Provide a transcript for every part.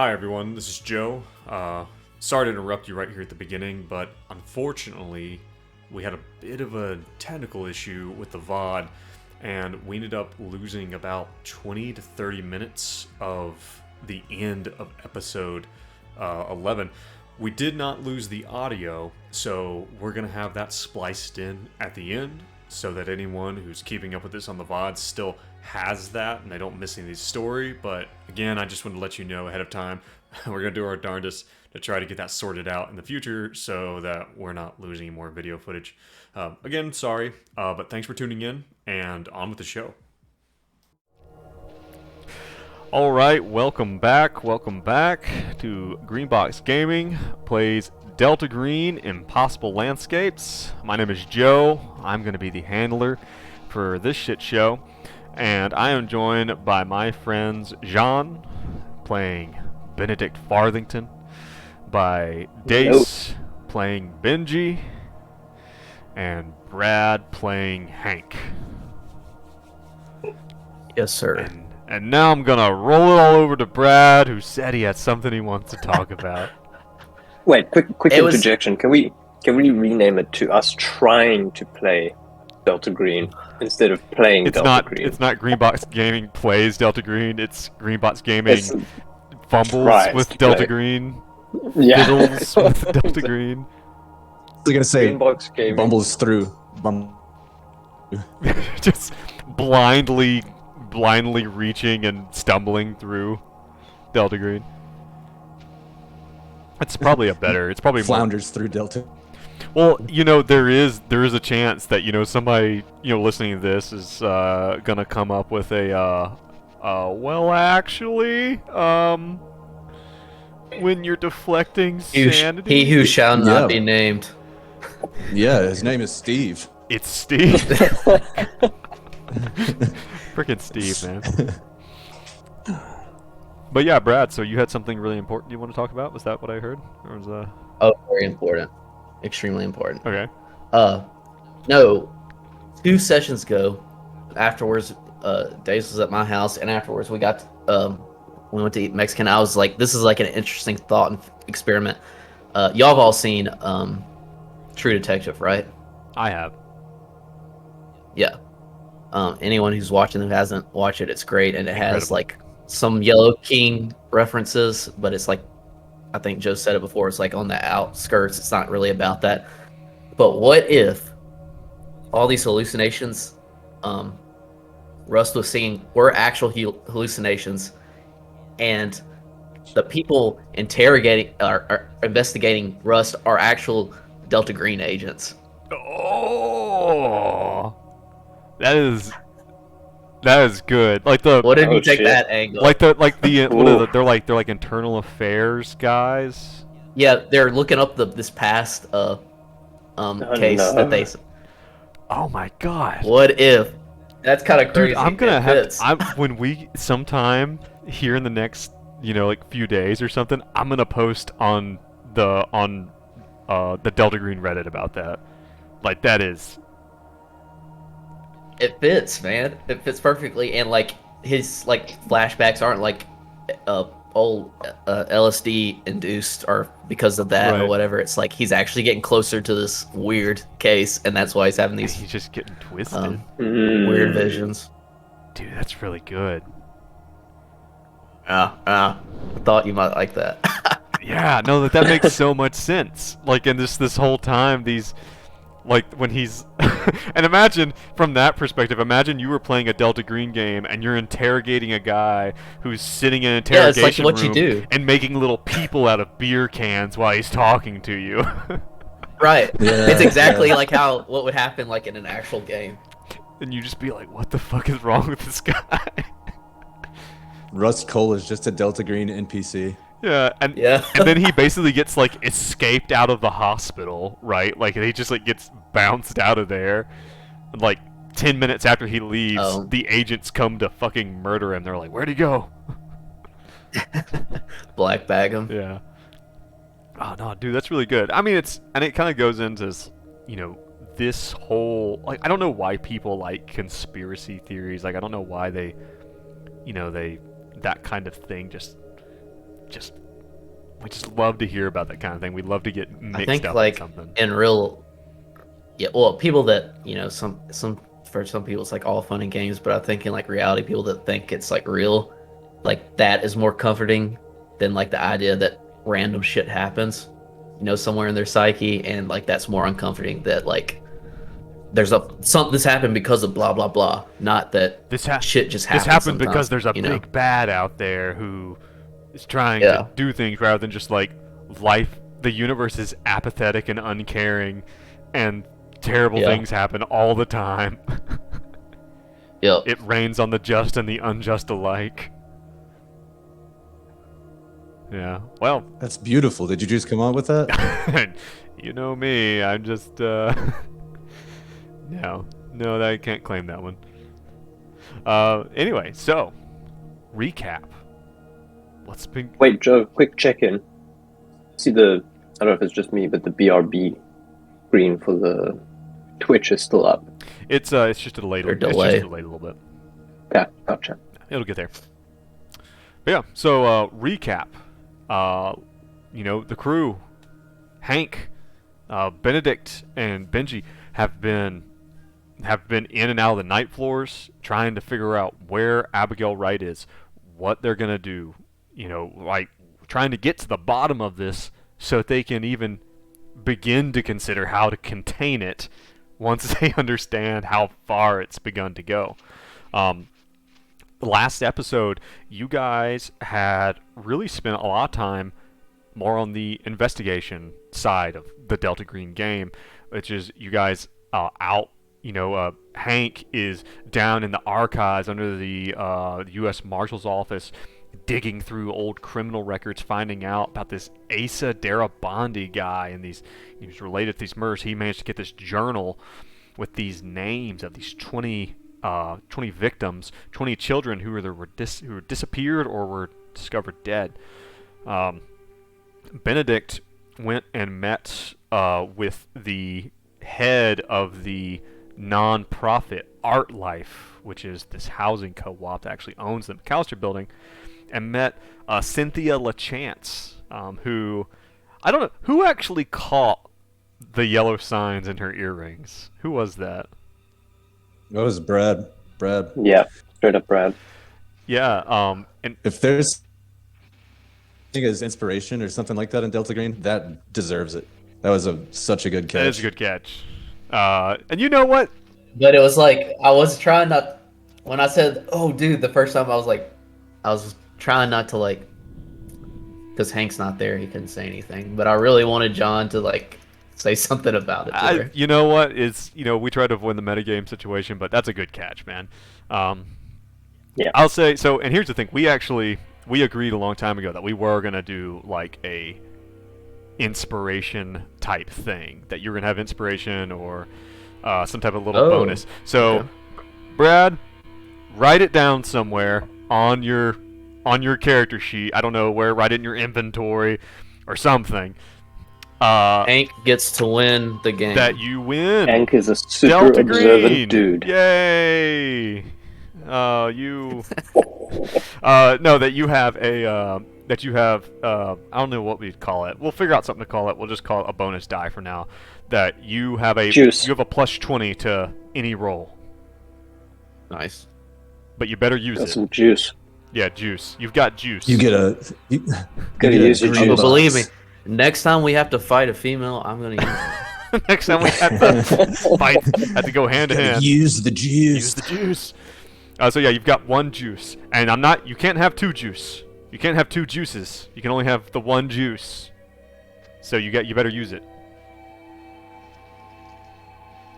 Hi everyone, this is Joe. Sorry to interrupt you right here at the beginning, but unfortunately, we had a bit of a technical issue with the VOD, and we ended up losing about 20 to 30 minutes of the end of episode 11. We did not lose the audio, so we're going to have that spliced in at the end, so that anyone who's keeping up with this on the VOD still has that and they don't miss any of the story. But again, I just wanted to let you know ahead of time, we're going to do our darndest to try to get that sorted out in the future so that we're not losing any more video footage. Again, sorry, but thanks for tuning in, and on with the show. Alright, welcome back to Greenbox Gaming plays Delta Green Impossible Landscapes. My name is Joe. I'm going to be the handler for this shit show, and I am joined by my friends Jean, playing Benedict Farthington, by Dace, playing Benji, and Brad, playing Hank. Yes, sir. And now I'm gonna roll it all over to Brad, who said he had something he wants to talk about. Wait, quick interjection. Can we rename it to us trying to play Delta Green instead of playing Delta Green? It's not Greenbox Gaming plays Delta Green. It's Greenbox Gaming fumbles with Delta Green. Yeah. Fiddles with Delta Green. I was gonna say Greenbox Gaming bumbles through. Just blindly reaching and stumbling through Delta Green. It's probably it's probably flounders through Delta. Well, there is a chance that somebody listening to this is gonna come up with a well, actually, when you're deflecting sanity, he who shall not be named. Yeah, his name is Steve. It's Steve. Frickin' Steve, man. But yeah, Brad, so you had something really important you want to talk about? Was that what I heard? Or was that... Oh, very important. Extremely important. Okay. No, 2 sessions ago, afterwards, Days was at my house, and afterwards we went to eat Mexican. I was like, this is like an interesting thought and experiment. Y'all have all seen True Detective, right? I have. Yeah. Anyone who's watching who hasn't watched it, it's great, and it has like some Yellow King references, but it's like, I think Joe said it before, it's like on the outskirts. It's not really about that. But what if all these hallucinations Rust was seeing were actual hallucinations, and the people interrogating or investigating Rust are actual Delta Green agents? Oh, that is good. Like what did you take that angle? They're like internal affairs guys. Yeah, they're looking up this past case that they. Oh my god! What if? That's kind of crazy. Dude, I'm gonna have when we sometime here in the next few days or something. I'm gonna post on the Delta Green Reddit about that. Like that is. It fits, man. It fits perfectly, and like his flashbacks aren't like old LSD induced or because of that or whatever. It's like he's actually getting closer to this weird case, and that's why he's having these. He's just getting twisted. Weird visions. Dude, that's really good. I thought you might like that. Yeah, no, that makes so much sense. Like, in this whole time, these. Like, when he's... and imagine, from that perspective, imagine you were playing a Delta Green game and you're interrogating a guy who's sitting in an interrogation it's like what room you do. and making little people out of beer cans while he's talking to you. Right. Yeah, it's exactly like what would happen like in an actual game. And you just be like, what the fuck is wrong with this guy? Rust Cole is just a Delta Green NPC. Yeah, and then he basically gets like escaped out of the hospital, right? Like he just like gets bounced out of there. And, like 10 minutes after he leaves, the agents come to fucking murder him. They're like, "Where'd he go?" Black bag him. Yeah. Oh no, dude, that's really good. I mean, it kind of goes into this whole I don't know why people like conspiracy theories. Like I don't know why they that kind of thing just we just love to hear about that kind of thing. We love to get mixed I think up like in something. in real, yeah. Well, people that some for some people it's like all fun and games, but I think in like reality, people that think it's like real, like that is more comforting than like the idea that random shit happens, somewhere in their psyche, and like that's more uncomforting. That like there's this happened because of blah blah blah, not that shit just happens. This happened because there's a big big bad out there who is trying to do things rather than just like life. The universe is apathetic and uncaring, and terrible things happen all the time. Yep. It rains on the just and the unjust alike. Yeah. Well, That's beautiful. Did you just come up with that? you know me. I'm just no, I can't claim that one. Anyway, so recap. What's been? Wait, Joe, quick check-in. See I don't know if it's just me, but the BRB screen for the Twitch is still up. It's just delayed. It's just delayed a little bit. Yeah, gotcha. It'll get there. But yeah, so recap. The crew, Hank, Benedict, and Benji have been in and out of the night floors trying to figure out where Abigail Wright is, what they're gonna do. Like trying to get to the bottom of this so that they can even begin to consider how to contain it once they understand how far it's begun to go. Last episode, you guys had really spent a lot of time more on the investigation side of the Delta Green game, which is you guys Hank is down in the archives under the U.S. Marshal's office, digging through old criminal records, finding out about this Asa Darabandi guy, and he was related to these murders. He managed to get this journal with these names of these 20 victims, 20 children who were disappeared or were discovered dead. Benedict went and met with the head of the non-profit Art Life, which is this housing co-op that actually owns the McAllister building, and met Cynthia LaChance, who, I don't know, who actually caught the yellow signs in her earrings? Who was that? That was Brad. Yeah, straight up Brad. Yeah, and if there's as inspiration or something like that in Delta Green, that deserves it. That was such a good catch. That is a good catch. And you know what? But it was like I was trying not. When I said, "Oh, dude," the first time I was trying not to like, because Hank's not there, he couldn't say anything. But I really wanted John to like say something about it. You know what? We try to avoid the metagame situation, but that's a good catch, man. Yeah. I'll say so. And here's the thing: we agreed a long time ago that we were gonna do like a inspiration type thing, that you're gonna have inspiration or some type of little bonus. So, yeah. Brad, write it down somewhere on your character sheet. I don't know where. Write it in your inventory or something. Hank gets to win the game. That you win. Hank is a super Delta observant Green. dude. Yay! That you have a I don't know what we'd call it. We'll figure out something to call it. We'll just call it a bonus die for now. That you have a juice. You have a plus 20 to any roll. Nice. But you better use it. Some juice. Yeah, juice. You've got juice. You get a. Gotta use your juice. Believe me, next time we have to fight a female, I'm gonna use it. Next time we have to fight, have to go hand to hand. Use the juice. Use the juice. So yeah, you've got one juice, and you can't have two juice. You can't have two juices. You can only have the one juice. So you better use it.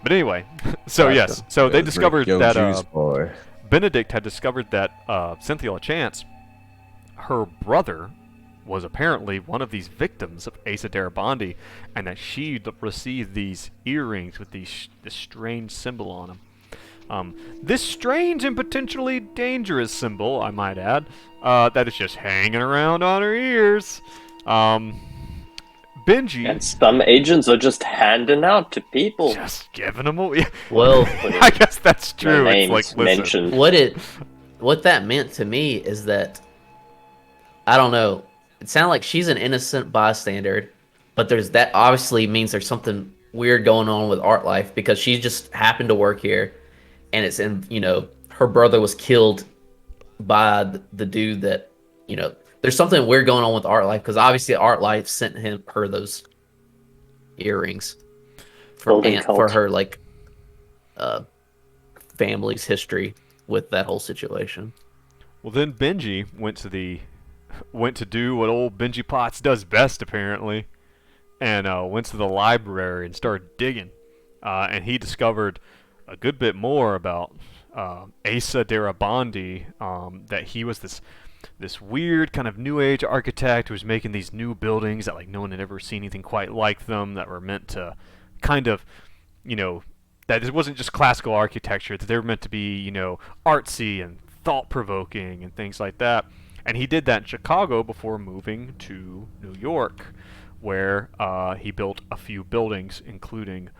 But anyway, so yes, so they discovered that Benedict had discovered that Cynthia LaChance, her brother, was apparently one of these victims of Asa Darabandi, and that she received these earrings with this strange symbol on them. This strange and potentially dangerous symbol, I might add, that is just hanging around on her ears. Benji. And some agents are just handing out to people. Just giving them away. Well, I guess that's true. It's like, mentioned. What that meant to me is that, I don't know, it sounded like she's an innocent bystander, but that obviously means there's something weird going on with Art Life because she just happened to work here, and it's in her brother was killed by the dude that there's something weird going on with Art Life because obviously Art Life sent her those earrings for her like family's history with that whole situation. Well, then Benji went to do what old Benji Potts does best apparently, and went to the library and started digging, and he discovered a good bit more about Asa Darabandi, that he was this weird kind of new age architect who was making these new buildings that like no one had ever seen anything quite like them, that were meant to kind of, that it wasn't just classical architecture, that they were meant to be, artsy and thought-provoking and things like that. And he did that in Chicago before moving to New York, where he built a few buildings, including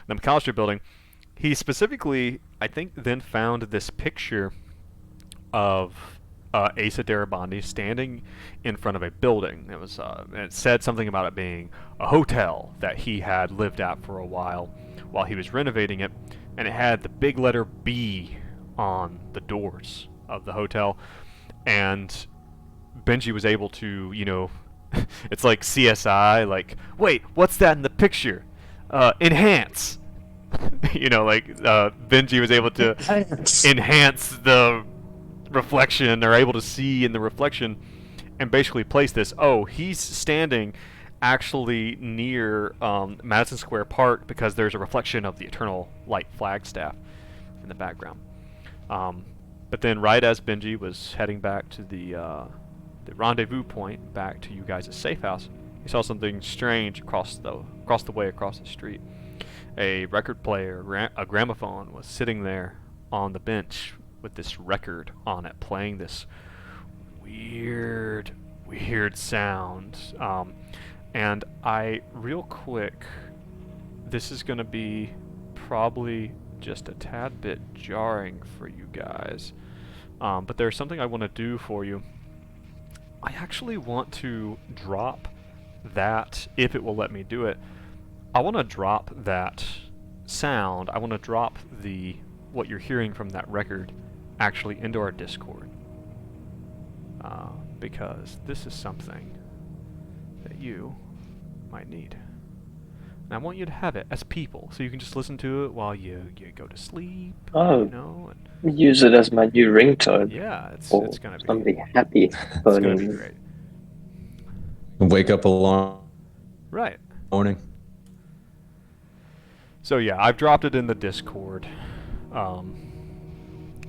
the McAllister building. He specifically, I think, then found this picture of Asa Darabandi standing in front of a building. It was, it said something about it being a hotel that he had lived at for a while he was renovating it, and it had the big letter B on the doors of the hotel. And Benji was able to, it's like CSI, like, wait, what's that in the picture? Enhance. Benji was able to enhance the reflection, or able to see in the reflection, and basically place this. Oh, he's standing actually near Madison Square Park because there's a reflection of the Eternal Light Flagstaff in the background. But then, right as Benji was heading back to the rendezvous point, back to you guys' safe house, he saw something strange across the street. A record player, a gramophone, was sitting there on the bench with this record on it, playing this weird sound. And real quick, this is going to be probably just a tad bit jarring for you guys, but there's something I want to do for you. I actually want to drop that, if it will let me do it. I want to drop that sound. I want to drop what you're hearing from that record actually into our Discord, because this is something that you might need. And I want you to have it as people, so you can just listen to it while you go to sleep. Oh, use it as my new ringtone. Yeah, it's gonna be something happy. It's gonna be great. Wake up alarm. Right. Morning. So yeah, I've dropped it in the Discord,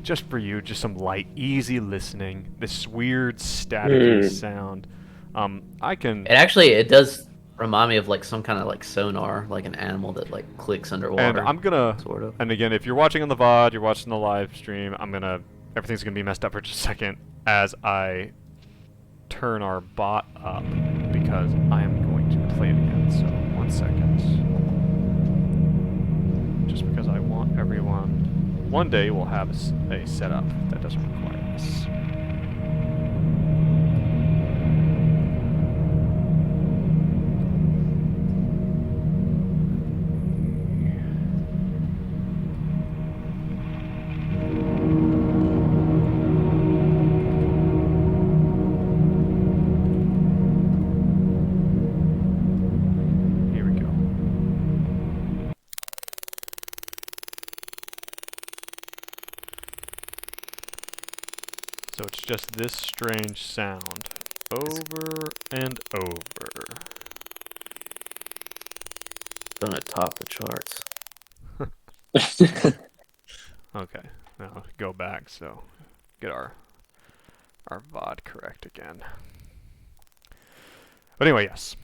just for you, just some light, easy listening. This weird staticky sound. It does remind me of like some kind of like sonar, like an animal that like clicks underwater. And I'm gonna, sort of. And again, if you're watching on the VOD, you're watching the live stream, everything's gonna be messed up for just a second as I turn our bot up, because I am going to play it again. So 1 second. Just because I want everyone. One day we'll have a setup that doesn't require this. So it's just this strange sound over and over. Gonna top the charts. Okay, now go back, so get our VOD correct again. But anyway, yes.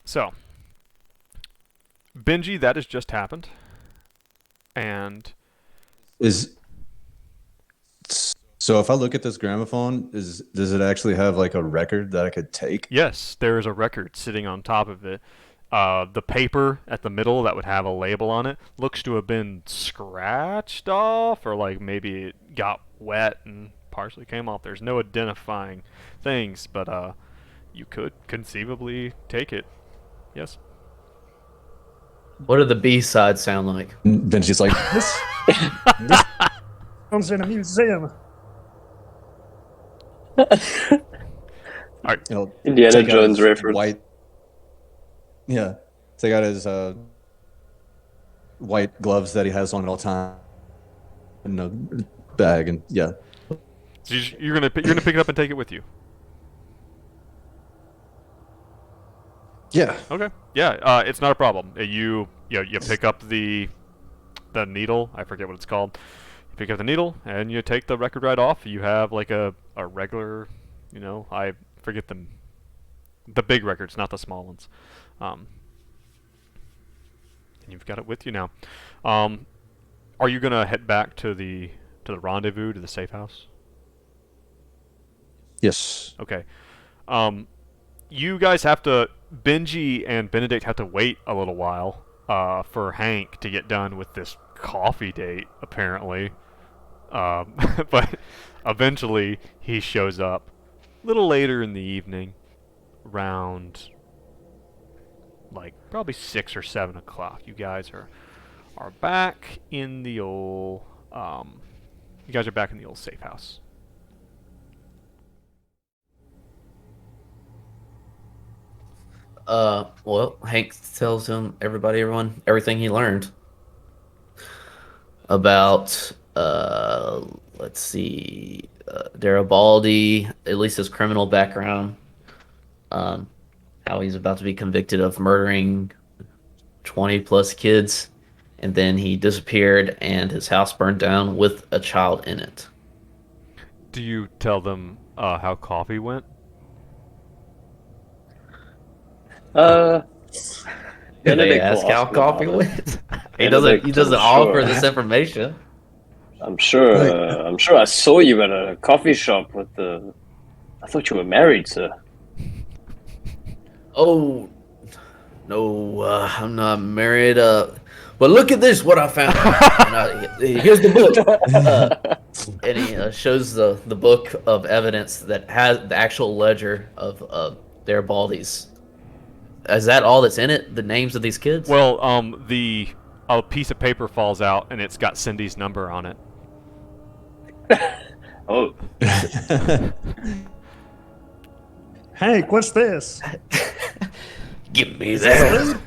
So, Benji, that has just happened. And So if I look at this gramophone, does it actually have like a record that I could take? Yes, there is a record sitting on top of it. The paper at the middle that would have a label on it looks to have been scratched off, or like maybe it got wet and partially came off. There's no identifying things, but you could conceivably take it. Yes. What do the B-sides sound like? Benji's like, This comes in a museum. Indiana take out Jones his reference. White. Yeah, take out his white gloves that he has on at all time in a bag, and yeah. So you're gonna pick it up and take it with you. Yeah. Okay. Yeah. It's not a problem. You pick up the needle. I forget what it's called. You pick up the needle and you take the record right off. You have like a regular, I forget the big records, not the small ones. And you've got it with you now. Are you gonna head back to the rendezvous, to the safe house? Yes. Okay. You guys have to. Benji and Benedict have to wait a little while for Hank to get done with this coffee date, apparently. But eventually he shows up a little later in the evening, around like probably 6 or 7 o'clock. You guys are back in the old safe house. Well, Hank tells him everything he learned about, let's see, Garibaldi, at least his criminal background, how he's about to be convicted of murdering 20 plus kids, and then he disappeared and his house burned down with a child in it. Do you tell them how coffee went? Do they Benedict ask will how ask coffee about it. went? He Benedict, doesn't I'm offer sure. this information. I'm sure I saw you at a coffee shop with the. I thought you were married, sir. Oh, no, I'm not married. But look at this, what I found. Here's the book. And he shows the book of evidence that has the actual ledger of Garibaldi's. Is that all that's in it? The names of these kids? Well, a piece of paper falls out and it's got Cindy's number on it. Oh, Hank, what's this? Give me that.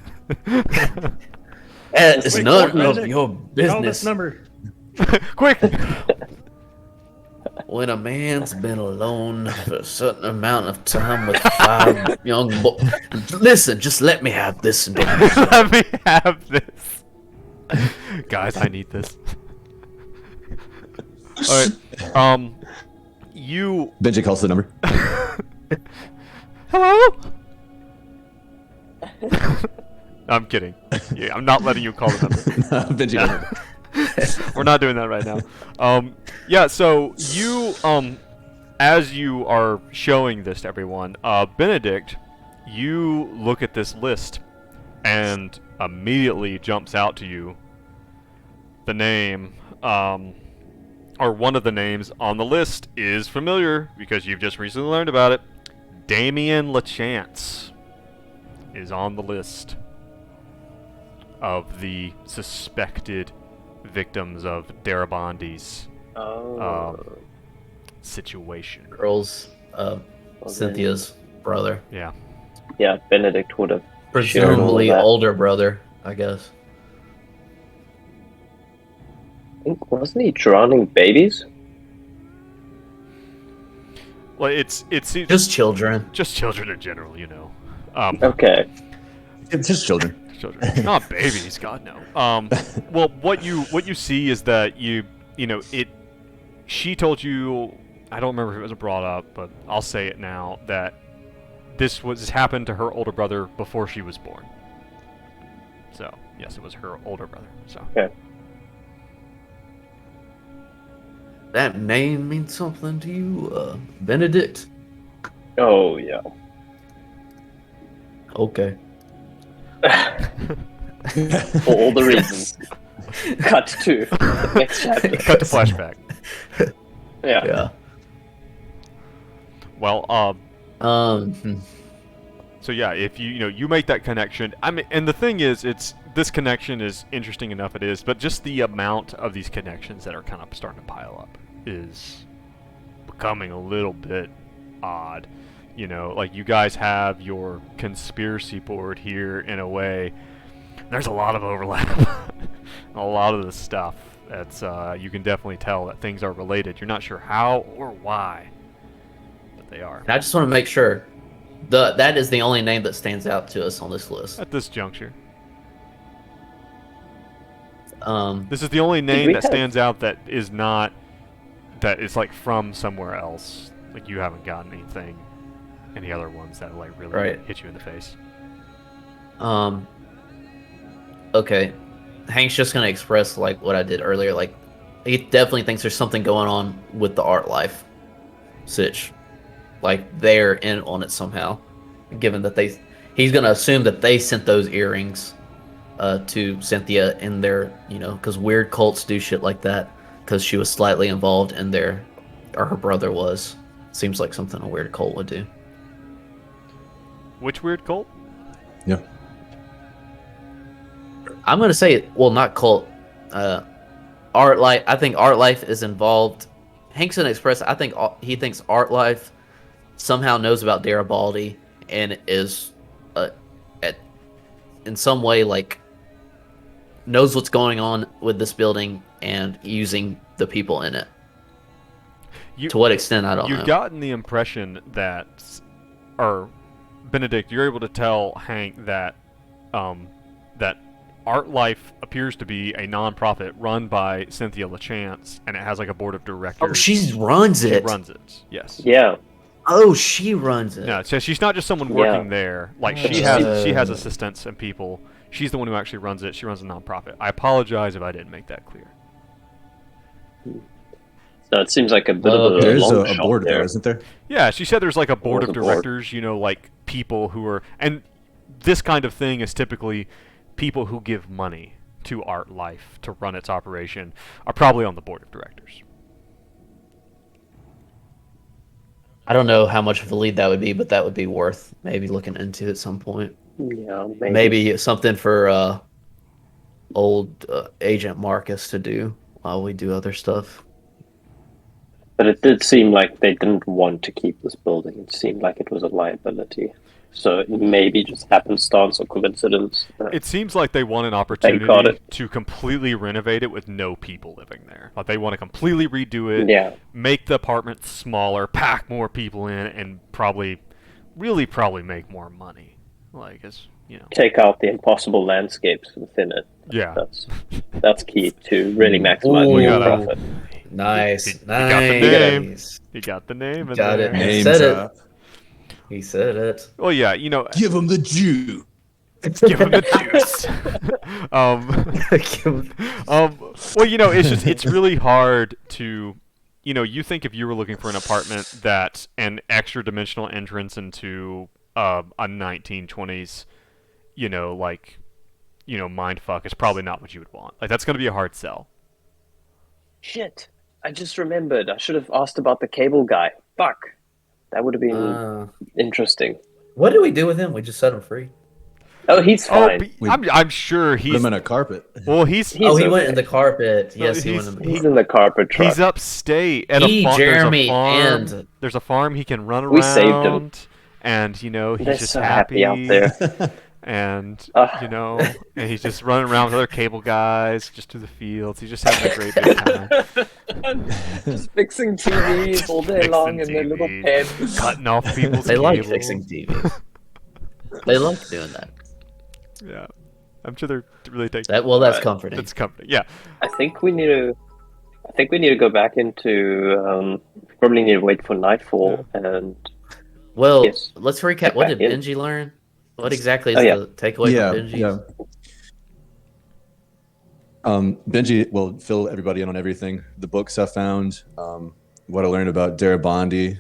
It's Wait, none of Benedict, your Call this business. number. Quick! When a man's been alone for a certain amount of time with 5 young boys. Listen, just let me have this. Let me have this. Guys, I need this. Alright. You. Benji calls the number. Hello? I'm kidding. Yeah, I'm not letting you call the number. Benji calls the number. We're not doing that right now. Yeah, so you, as you are showing this to everyone, Benedict, you look at this list and immediately jumps out to you the name, or one of the names on the list is familiar because you've just recently learned about it. Damien LaChance is on the list of the suspected victims of Garibaldi's situation. Girls, Cynthia's brother. Yeah. yeah, Benedict would have. Presumably Shared all that. older brother, I guess. I think, wasn't he drowning babies? Well, it's Just children. just children in general, Okay. It's just children. Children, not babies. God no. Well, what you see is that she told you. I don't remember if it was brought up, but I'll say it now that this happened to her older brother before she was born. So yes, it was her older brother. So. Okay. That name means something to you, Benedict? Oh yeah. Okay. For all the reasons. Cut to the next chapter. Cut to flashback. Yeah. Yeah. Well, Hmm. So yeah, if you make that connection, I mean, and the thing is, this connection is interesting enough it is, but just the amount of these connections that are kind of starting to pile up is becoming a little bit odd. Like you guys have your conspiracy board here in a way. There's a lot of overlap. A lot of the stuff that's you can definitely tell that things are related. You're not sure how or why, but they are. And I just want to make sure that is the only name that stands out to us on this list. At this juncture. This is the only name that stands out that is like from somewhere else. Like you haven't gotten any other ones that like really hit you in the face. Okay. Hank's just gonna express like what I did earlier. Like he definitely thinks there's something going on with the art life sitch. Like they're in on it somehow. Given that he's gonna assume that they sent those earrings to Cynthia in their, because weird cults do shit like that. Because she was slightly involved in or her brother was. Seems like something a weird cult would do. Which weird cult? Yeah. I'm gonna say, well, not cult. Art life. I think art life is involved. Hankson Express. I think he thinks art life somehow knows about Garibaldi and is, in some way, like knows what's going on with this building and using the people in it. To what extent, I don't know. You've gotten the impression that, or Benedict, you're able to tell Hank that that Art Life appears to be a non-profit run by Cynthia LaChance, and it has like a board of directors. Oh, she runs it. She runs it. Yes. Yeah. Oh, she runs it. No, so she's not just someone working there. Like she has assistants and people. She's the one who actually runs it. She runs a non-profit. I apologize if I didn't make that clear. So it seems like a bit of a There's long a shot board there, there, isn't there? Yeah, she said there's like a board There's of a board. directors, like people who are, and this kind of thing is typically people who give money to Art Life to run its operation are probably on the board of directors. I don't know how much of a lead that would be, but that would be worth maybe looking into at some point. Yeah, Maybe something for old Agent Marcus to do while we do other stuff. But it did seem like they didn't want to keep this building. It seemed like it was a liability. So it maybe just happenstance or coincidence. It seems like they want an opportunity to completely renovate it with no people living there. Like they want to completely redo it, make the apartments smaller, pack more people in, and probably make more money. Like it's take out the impossible landscapes within it. Yeah, that's key to really maximizing your profit. Nice. He got the name. He got the name. Got it. Name He said drop. it. He said it. Well, yeah, Give him the juice. Give him the juice. Well, it's really hard to, you think if you were looking for an apartment that an extra dimensional entrance into a 1920s, mindfuck is probably not what you would want. Like that's going to be a hard sell. Shit. I just remembered. I should have asked about the cable guy. Fuck. That would have been interesting. What did we do with him? We just set him free. Oh, he's fine. I'm sure he's... Put him in a carpet. Well, he went in the carpet. Yes, he went in the carpet. He's in the carpet truck. He's upstate at Jeremy, there's a farm he can run around. We saved him. And, he's They're just so happy out there. And, and he's just running around with other cable guys, just through the fields. He's just having a great big time. Just fixing TVs all day long in their little pen. Cutting off people's They cables. like fixing TVs. They like doing that. Yeah. I'm sure they're really taking that. Well, that's comforting. It's comforting, yeah. I think we need to go back into, probably need to wait for nightfall and... Well, let's recap. What did Benji learn? What exactly is the takeaway from Benji? Benji will fill everybody in on everything. The books I found, what I learned about Garibaldi.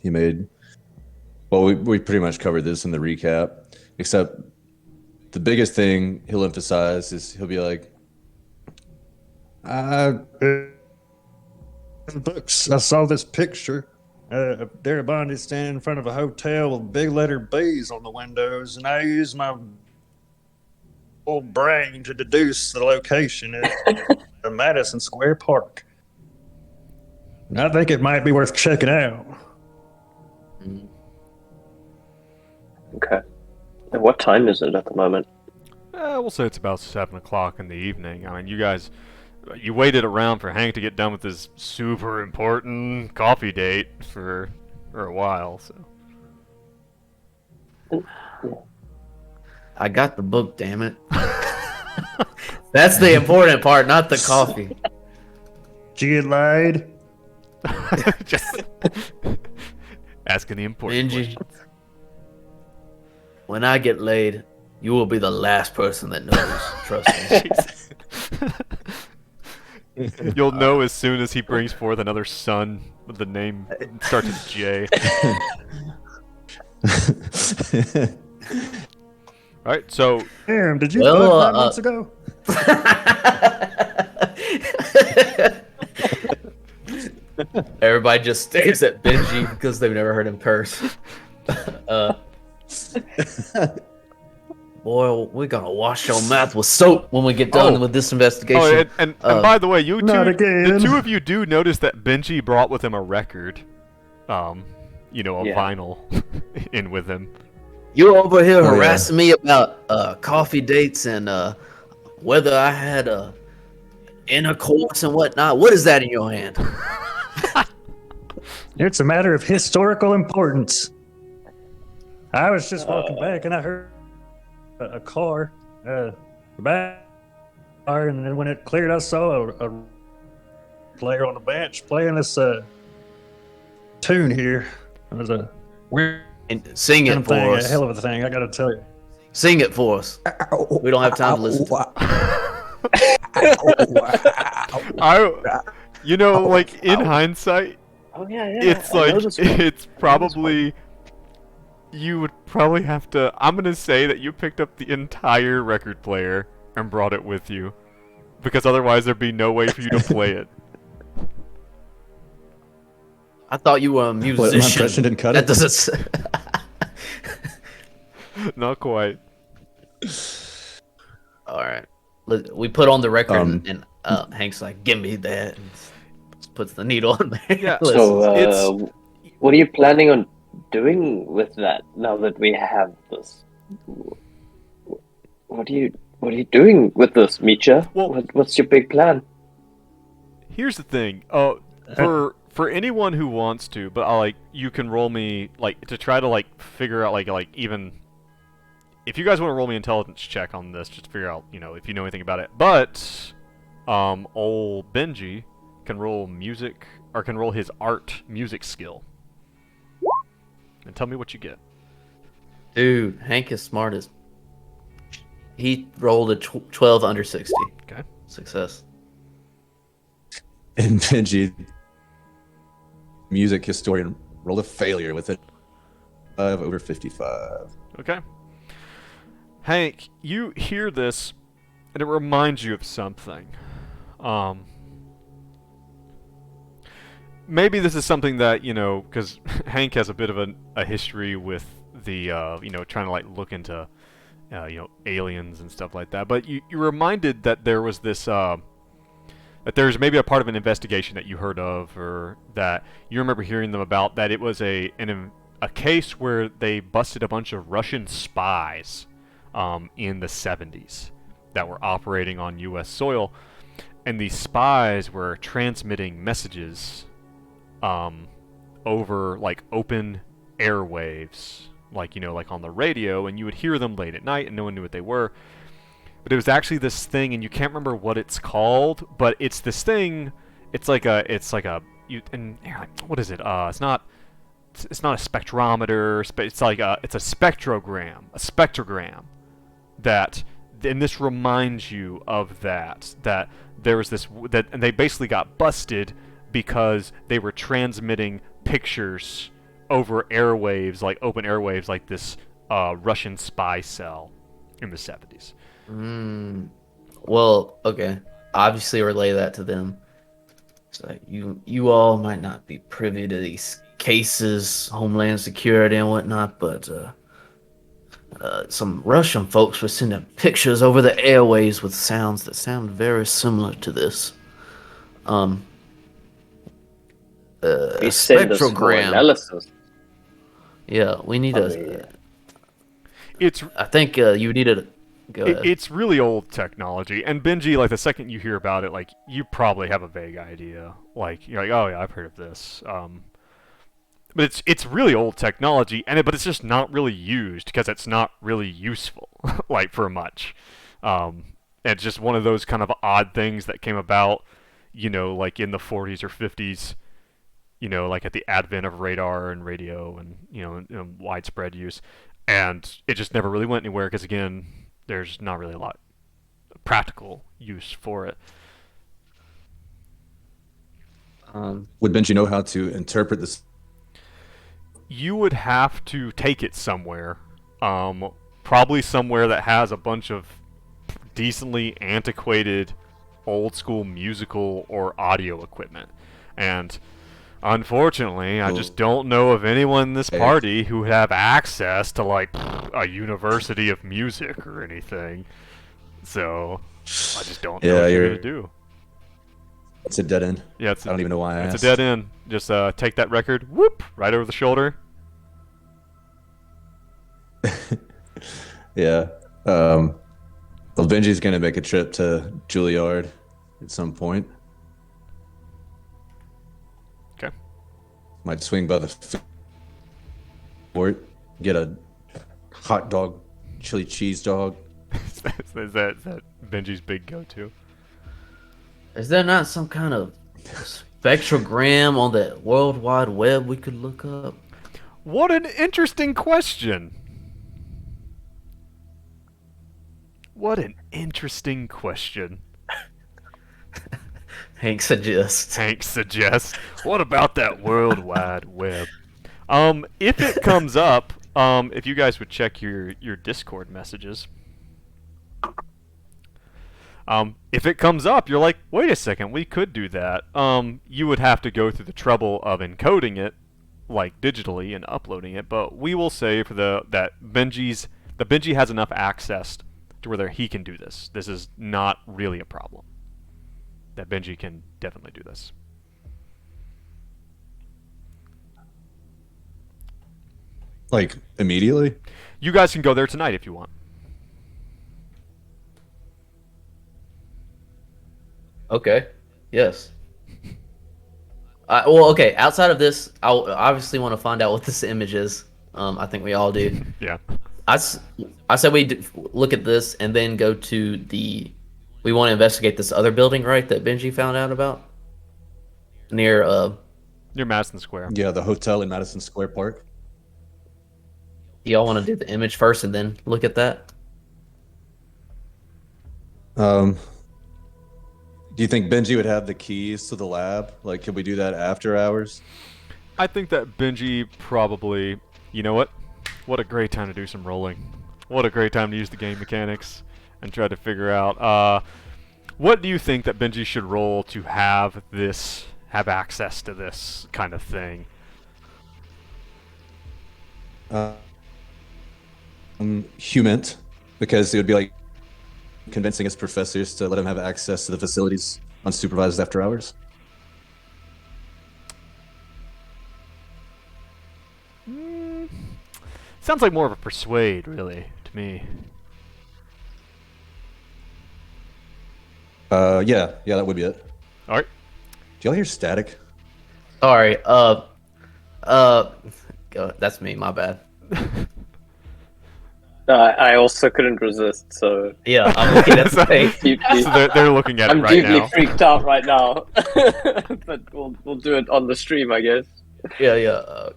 He made... Well, we pretty much covered this in the recap, except the biggest thing he'll emphasize is he'll be like, books, I saw this picture Darabond is standing in front of a hotel with big letter B's on the windows, and I use my old brain to deduce the location at Madison Square Park. And I think it might be worth checking out. Okay. And what time is it at the moment? We'll say it's about 7 o'clock in the evening. I mean, you guys, you waited around for Hank to get done with his super important coffee date for a while, so. I got the book, damn it. That's the important part, not the coffee. Did you get laid? Just asking the important Benji, questions. when I get laid, you will be the last person that knows. Trust me. You'll know as soon as he brings forth another son with the name starts with J. Alright, so Damn, did you Well, fuck 5 months ago? Everybody just stares at Benji because they've never heard him curse. Boy, we're gonna wash your mouth with soap when we get done with this investigation. oh, and by the way, you two, Not again. the two of you do notice that Benji brought with him a record, a vinyl in with him. You over here yeah. harassing me about coffee dates and whether I had intercourse and whatnot. What is that in your hand? It's a matter of historical importance. I was just walking back and I heard a car, back car, and then when it cleared, I saw a player on the bench playing this tune here. It was a weird And sing it for thing, a us. hell of a thing, I gotta tell you. Sing it for us. We don't have time to listen to it. In hindsight, Oh yeah. it's I know like this one. it's probably you would probably have to. I'm gonna say that you picked up the entire record player and brought it with you, because otherwise there'd be no way for you to play it. I thought you were a What, my musician. impression didn't cut That it? doesn't. Not quite. All right. We put on the record, Um, and Hank's like, "Give me that." And puts the needle on there. Yeah. Listen. So, what are you planning on doing with that now that we have this? What are you doing with this, Micha? Well- What's your big plan? Here's the thing. For anyone who wants to, but you can roll me to try to figure out even if you guys want to roll me intelligence check on this, just to figure out if you know anything about it. But old Benji can roll music or can roll his art music skill and tell me what you get. Dude, Hank is smart as. He rolled a 12 under 60. Okay. Success. And Benji, music historian, rolled a failure with it. Over 55. Okay. Hank, you hear this, and it reminds you of something. Maybe this is something that, because Hank has a bit of a history with the, trying to, look into, aliens and stuff like that. But you're reminded that there was this, that there's maybe a part of an investigation that you heard of, or that you remember hearing them about, that it was a case where they busted a bunch of Russian spies in the 70s that were operating on U.S. soil, and these spies were transmitting messages over open airwaves, on the radio, and you would hear them late at night, and no one knew what they were. But it was actually this thing, and you can't remember what it's called, but it's this thing. What is it? It's not a spectrometer. It's it's a spectrogram. And this reminds you of that there was this, and they basically got busted because they were transmitting pictures over airwaves, open airwaves, this Russian spy cell in the 70s. Well, okay. Obviously relay that to them. So you all might not be privy to these cases, Homeland Security and whatnot, but some Russian folks were sending pictures over the airways with sounds that sound very similar to this. He sent us for Spectrogram. analysis. Yeah, we need It's I think you needed a... Go ahead. it's really old technology, and Benji, like the second you hear about it, like you probably have a vague idea. Like you're like, oh yeah, I've heard of this. But it's really old technology, but it's just not really used because it's not really useful, like for much. It's just one of those kind of odd things that came about, like in the 40s or 50s. Like at the advent of radar and radio and widespread use, and it just never really went anywhere because again, there's not really a lot of practical use for it. Would Benji know how to interpret this? You would have to take it somewhere, probably somewhere that has a bunch of decently antiquated, old school musical or audio equipment, and unfortunately, I just don't know of anyone in this party who would have access to, like, a university of music or anything. So, I just don't know what you're going to do. It's a dead end. Yeah, I don't even know why I asked. It's a dead end. Just take that record, whoop, right over the shoulder. Yeah. Well, Benji's going to make a trip to Juilliard at some point. Might swing by the fort, get a hot dog, chili cheese dog. Is that Benji's big go-to? Is there not some kind of spectrogram on the World Wide Web we could look up? What an interesting question. What an interesting question. Hank suggests. What about that World Wide Web? If it comes up, if you guys would check your Discord messages. If it comes up, you're like, wait a second, we could do that. You would have to go through the trouble of encoding it, like digitally, and uploading it. But we will say for that Benji has enough access to whether he can do this. This is not really a problem. That Benji can definitely do this. Like, immediately? You guys can go there tonight if you want. Okay. Yes. Well, okay. Outside of this, I obviously want to find out what this image is. I think we all do. Yeah. I said we look at this and then go to the... We want to investigate this other building, right, that Benji found out about? Near Madison Square. Yeah, the hotel in Madison Square Park. Y'all want to do the image first and then look at that? Do you think Benji would have the keys to the lab? Like, could we do that after hours? I think that Benji probably... You know what? What a great time to do some rolling. What a great time to use the game mechanics and try to figure out... what do you think that Benji should roll to have access to this kind of thing? Humant, because it would be like convincing his professors to let him have access to the facilities unsupervised after hours. Sounds like more of a persuade, really, to me. Yeah, that would be it. All right. Do y'all hear static? Sorry. That's me. My bad. I also couldn't resist, so Yeah, I'm looking at the thing. deeply, So they're looking at it I'm right deeply now. freaked out right now. But we'll do it on the stream, I guess. Yeah.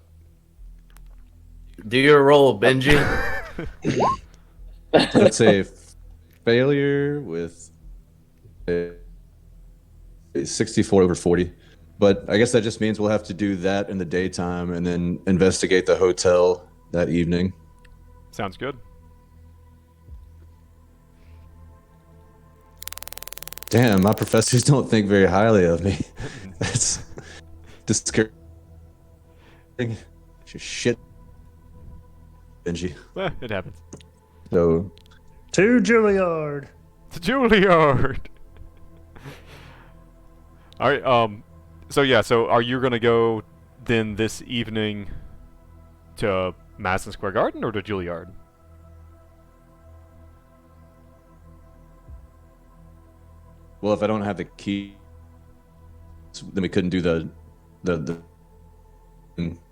Do your roll, Benji. Let's say failure with a 64 over 40. But I guess that just means we'll have to do that in the daytime and then investigate the hotel that evening. Sounds good. Damn, my professors don't think very highly of me. That's discouraging. Shit, Benji. It happens. So To Juilliard. To Juilliard. All right. So yeah. So are you gonna go then this evening to Madison Square Garden or to Juilliard? well, if I don't have the key, then we couldn't do the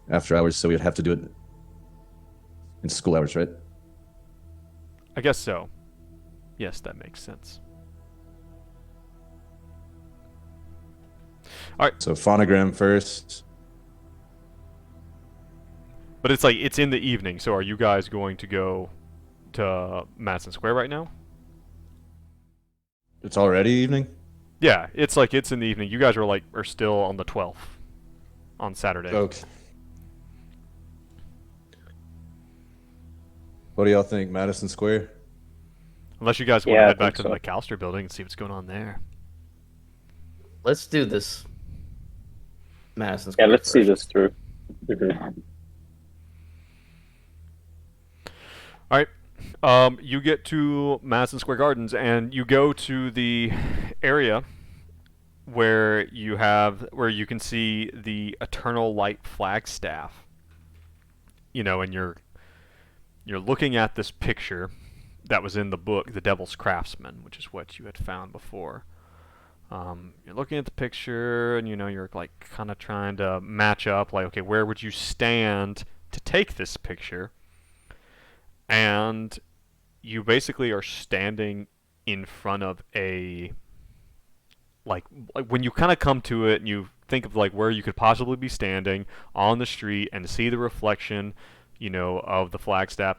after hours, so we'd have to do it in school hours, right? I guess so. Yes, that makes sense. All right. So phonogram first. But it's like it's in the evening. So are you guys going to go to Madison Square right now? It's already evening. Yeah, it's like it's in the evening. You guys are still on the 12th on Saturday. Okay. What do y'all think, Madison Square? Unless you guys want Yeah, to I head back think to the so. McAllister building and see what's going on there. Let's do this. Madison Yeah, Square let's see first. this through. Mhm. All right. You get to Madison Square Gardens and you go to the area where you can see the Eternal Light flagstaff. You know, and you're looking at this picture that was in the book, The Devil's Craftsman, which is what you had found before. You're looking at the picture, and you're like kind of trying to match up, like, okay, where would you stand to take this picture? And you basically are standing in front of a like when you kind of come to it and you think of like where you could possibly be standing on the street and see the reflection, of the flagstaff.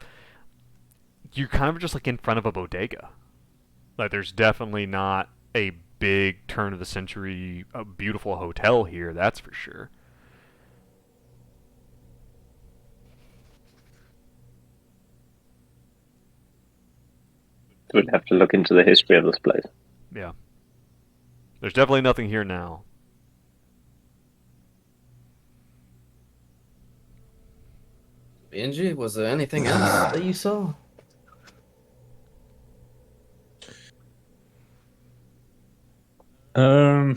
You're kind of just like in front of a bodega. Like there's definitely not a big turn of the century, beautiful hotel here, that's for sure. We'd have to look into the history of this place. Yeah. There's definitely nothing here now. Benji, was there anything else that you saw? Do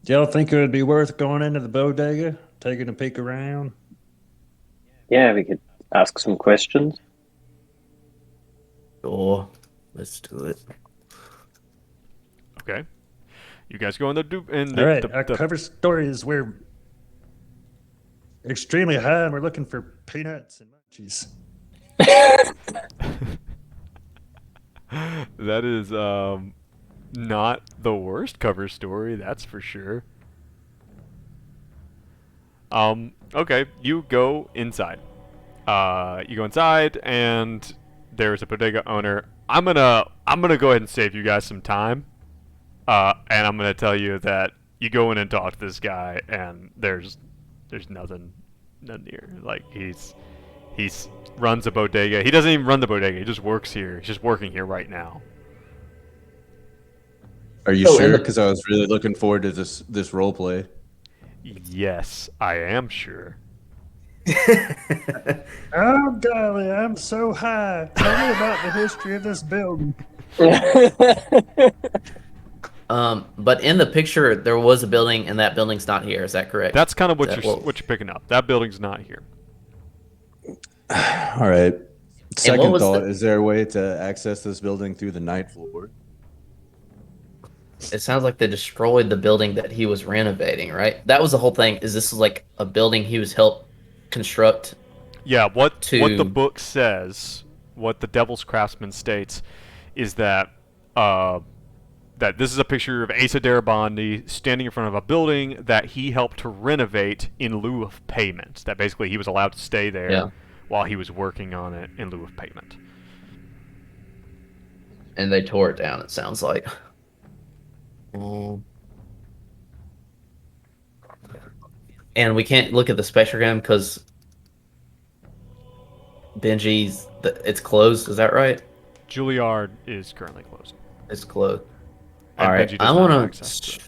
y'all think it would be worth going into the bodega, taking a peek around? Yeah, we could ask some questions. Sure. Let's do it. Okay. You guys go in the All right, our cover story is we're extremely high and we're looking for peanuts and munchies. That is not the worst cover story, that's for sure. Okay, you go inside. You go inside and there's a bodega owner. I'm gonna go ahead and save you guys some time. And I'm gonna tell you that you go in and talk to this guy and there's nothing here. Like he's runs a bodega. He doesn't even run the bodega, he just works here. He's just working here right now. Are you sure? Because I was really looking forward to this role play. Yes, I am sure. Oh, golly, I'm so high. Tell me about the history of this building. But in the picture, there was a building, and that building's not here. Is that correct? That's kind of what you're picking up. That building's not here. All right. Second thought, is there a way to access this building through the ninth floor? It sounds like they destroyed the building that he was renovating, right? That was the whole thing. Is this like a building he was helped construct? Yeah, what the book says, what the Devil's Craftsman states, is that that this is a picture of Asa Darabandi standing in front of a building that he helped to renovate in lieu of payment. That basically he was allowed to stay there while he was working on it in lieu of payment. And they tore it down, it sounds like. And we can't look at the spectrogram because it's closed, is that right? Juilliard is currently closed. It's closed. And All right, Benji does I not have want access to to. it.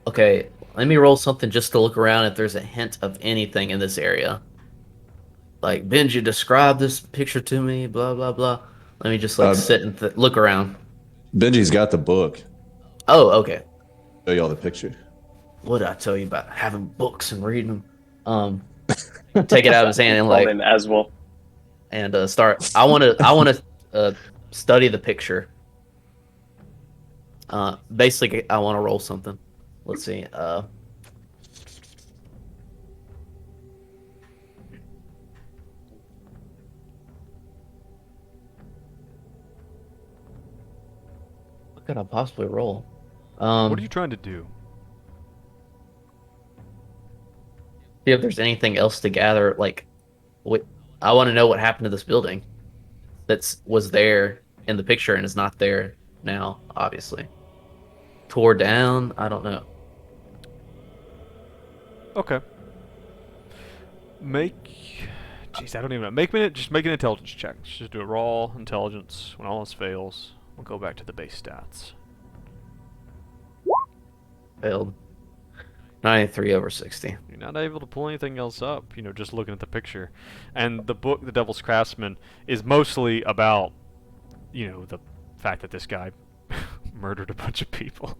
Okay, Let me roll something just to look around if there's a hint of anything in this area. Like, Benji, describe this picture to me, blah, blah, blah. Let me just, like, sit and look around. Benji's got the book. Oh, okay. Show you all the picture. What did I tell you about having books and reading them? Take it out of his hand and, Call like, him as well. and start. I want to study the picture. Basically, I want to roll something. Let's see. What could I possibly roll? What are you trying to do? See if there's anything else to gather. Like, I want to know what happened to this building was there in the picture and is not there now, obviously. Tore down? I don't know. Okay. Jeez, I don't even know. Just make an intelligence check. Just do a raw intelligence. When all else fails, we'll go back to the base stats. Failed. 93 over 60. You're not able to pull anything else up, just looking at the picture. And the book, The Devil's Craftsman, is mostly about, the fact that this guy murdered a bunch of people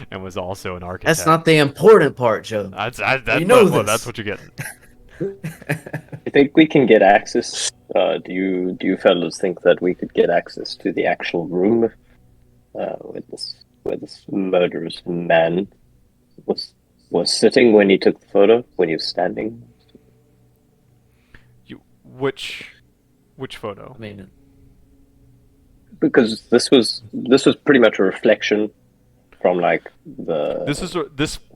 and was also an architect. That's not the important part, Joe. That's what you're getting. I think we can get access. Do you fellows think that we could get access to the actual room where this murderous man was sitting when he took the photo? When he was standing? Which photo? I mean, because this was pretty much a reflection from like this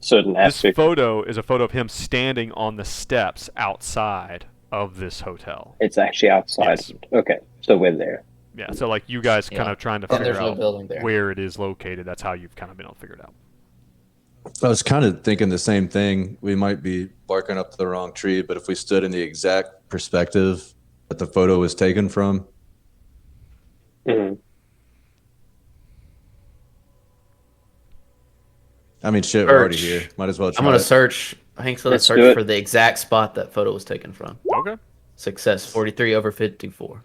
certain aspect. This photo is a photo of him standing on the steps outside of this hotel. It's actually outside. Yes. Okay, so we're there. Yeah, so like you guys kind of trying to figure there's no out building there. where it is located. That's how you've kind of been able to figure it out. I was kind of thinking the same thing. We might be barking up the wrong tree, but if we stood in the exact perspective that the photo was taken from. Mm-hmm. I mean, shit, we're already here. Might as well try. I'm going to it. search. Hank's going to Let's do search it. for the exact spot that photo was taken from. Okay. Success, 43 over 54.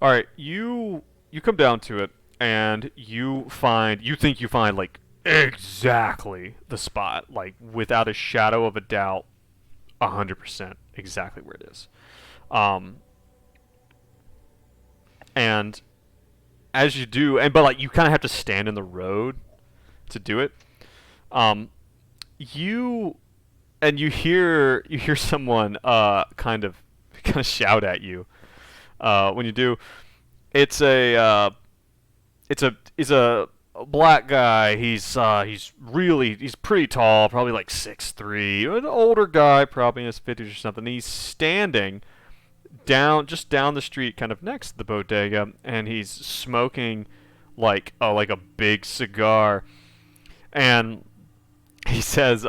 All right, you come down to it, and you think you find like exactly the spot, like without a shadow of a doubt, 100% exactly where it is. And as you do, but like you kind of have to stand in the road to do it. You hear someone kind of shout at you when you do. It's a black guy. He's pretty tall, probably like 6'3", an older guy, probably in his 50s or something. He's standing just down the street, kind of next to the bodega, and he's smoking like a big cigar. And he says,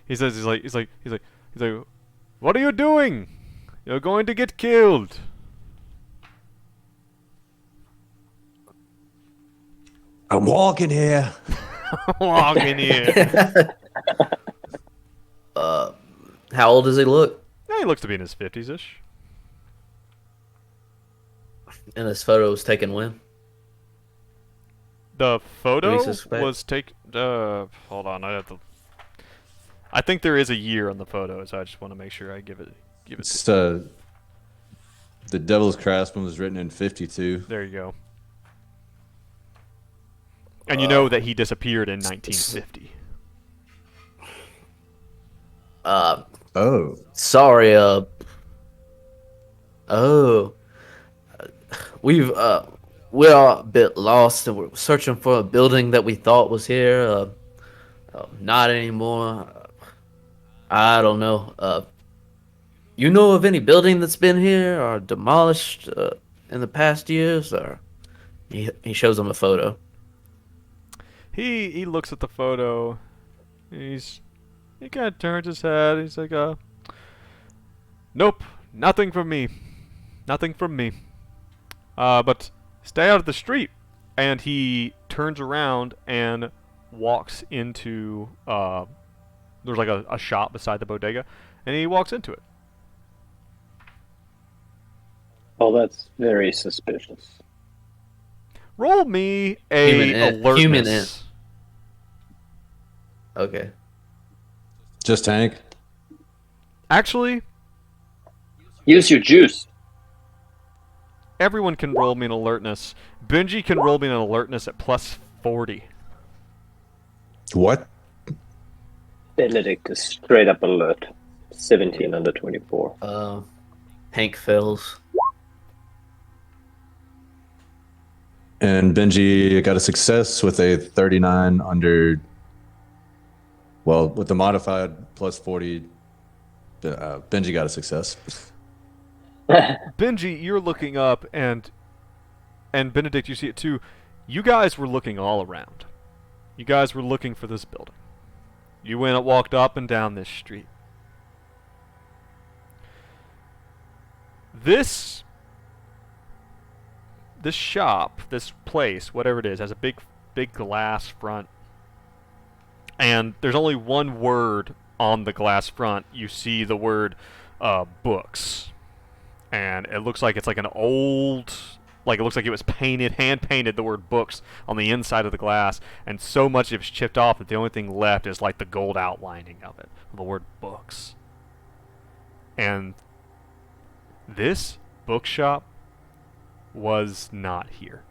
he's like, what are you doing? You're going to get killed. I'm walking here. Walking here. How old does he look? Yeah, he looks to be in his 50s-ish. And this photo was taken when? The photo Do we suspect? was taken. Hold on, I think there is a year on the photo, so I just want to make sure I give it. It's the Devil's Craftsman was written in 52. There you go. And you know that he disappeared in 1950. Oh. Sorry, we're a bit lost and we're searching for a building that we thought was here. Not anymore. I don't know. You know of any building that's been here or demolished in the past years? Or he shows them a photo. He looks at the photo. He kind of turns his head. He's like, nope, nothing from me. Nothing from me. But stay out of the street. And he turns around and walks into there's like a shop beside the bodega, and he walks into it. Oh, that's very suspicious. Roll me a alertness. Human Okay. Just Hank. Actually, Use your juice. everyone can roll me an alertness. Benji can roll me an alertness at plus 40. What? Benedict is straight up alert. 17 under 24. Hank fails. And Benji got a success with a 39 under. Well, with the modified plus 40, Benji got a success. Benji, you're looking up, and Benedict, you see it too. You guys were looking all around. You guys were looking for this building. You went and walked up and down this street. This shop, this place, whatever it is, has a big glass front. And there's only one word on the glass front. You see the word books. And it looks like it's like an old, like it looks like it was painted, hand painted, the word books on the inside of the glass, and so much of it's chipped off that the only thing left is like the gold outlining of it, the word books. And this bookshop was not here.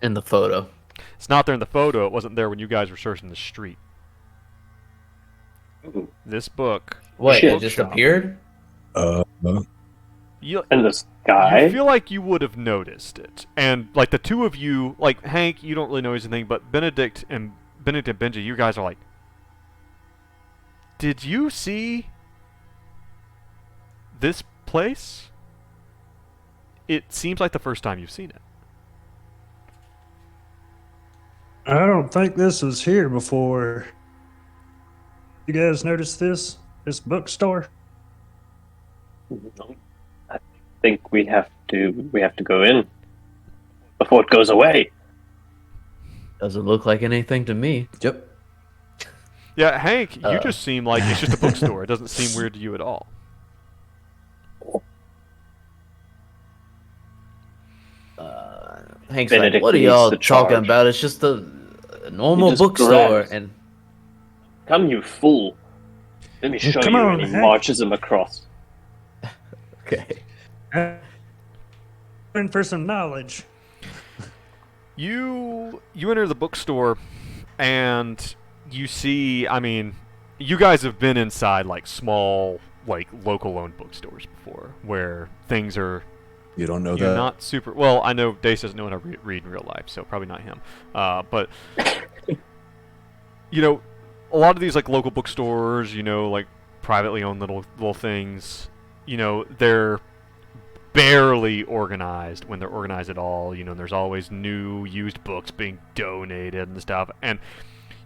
In the photo. It's not there in the photo. It wasn't there when you guys were searching the street. This book. Wait, Shit. it just appeared? You, And the sky? you feel like you would have noticed it. And like the two of you, like Hank, you don't really notice anything, but Benedict and Benji, you guys are like, did you see this place? It seems like the first time you've seen it. I don't think this was here before. You guys notice this? This bookstore? I think we have to go in before it goes away. Doesn't look like anything to me. Yep. Yeah, Hank, you just seem like it's just a bookstore. It doesn't seem weird to you at all. Hank's Benedict like, what are leads y'all the talking charge. about? It's just a normal just bookstore. grabs. And Come, you fool. Let me show Come you. on, And he Hank. marches him across. okay. In for some knowledge. You enter the bookstore, and you see, I mean, you guys have been inside like small, like local-owned bookstores before, where things are You don't know you're that. not super. Well, I know Dace doesn't know how to read in real life, so probably not him. But you know, a lot of these like local bookstores, you know, like privately owned little things, you know, they're barely organized when they're organized at all. You know, there's always new used books being donated and stuff. And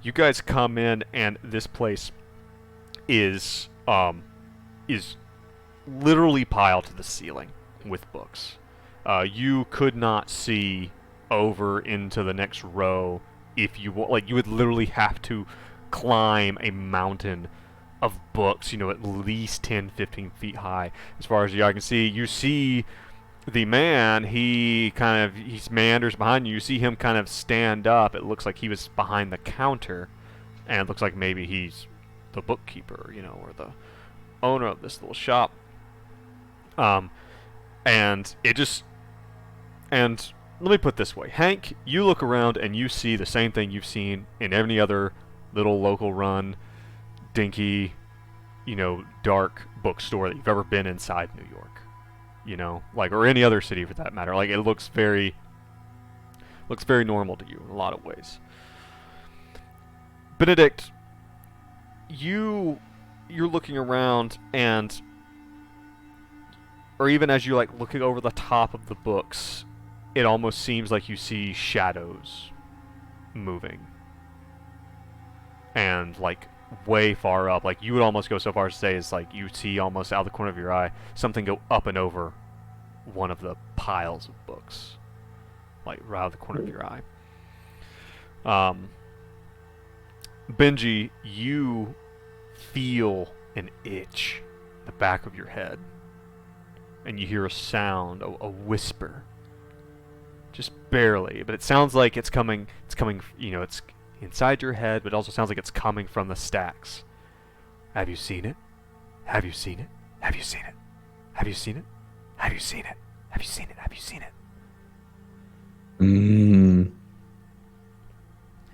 you guys come in, and this place is literally piled to the ceiling with books. You could not see over into the next row if you like. You would literally have to climb a mountain of books, you know, at least 10, 15 feet high. As far as the eye can see, you see the man, he meanders behind you. You see him kind of stand up. It looks like he was behind the counter, and it looks like maybe he's the bookkeeper, you know, or the owner of this little shop. And let me put it this way. Hank, you look around and you see the same thing you've seen in any other little local run, dinky, you know, dark bookstore that you've ever been inside New York. You know, like, or any other city for that matter. Like, it looks very normal to you in a lot of ways. Benedict, you're looking around, and or even as you like looking over the top of the books, it almost seems like you see shadows moving. And like way far up, like you would almost go so far as to say is like you see almost out of the corner of your eye something go up and over one of the piles of books, like right out of the corner of your eye. Benji, you feel an itch in the back of your head, and you hear a sound, a whisper, just barely, but it sounds like it's coming. It's inside your head, but it also sounds like it's coming from the stacks. Have you seen it? Have you seen it? Have you seen it? Have you seen it? Have you seen it? Have you seen it? Have you seen it?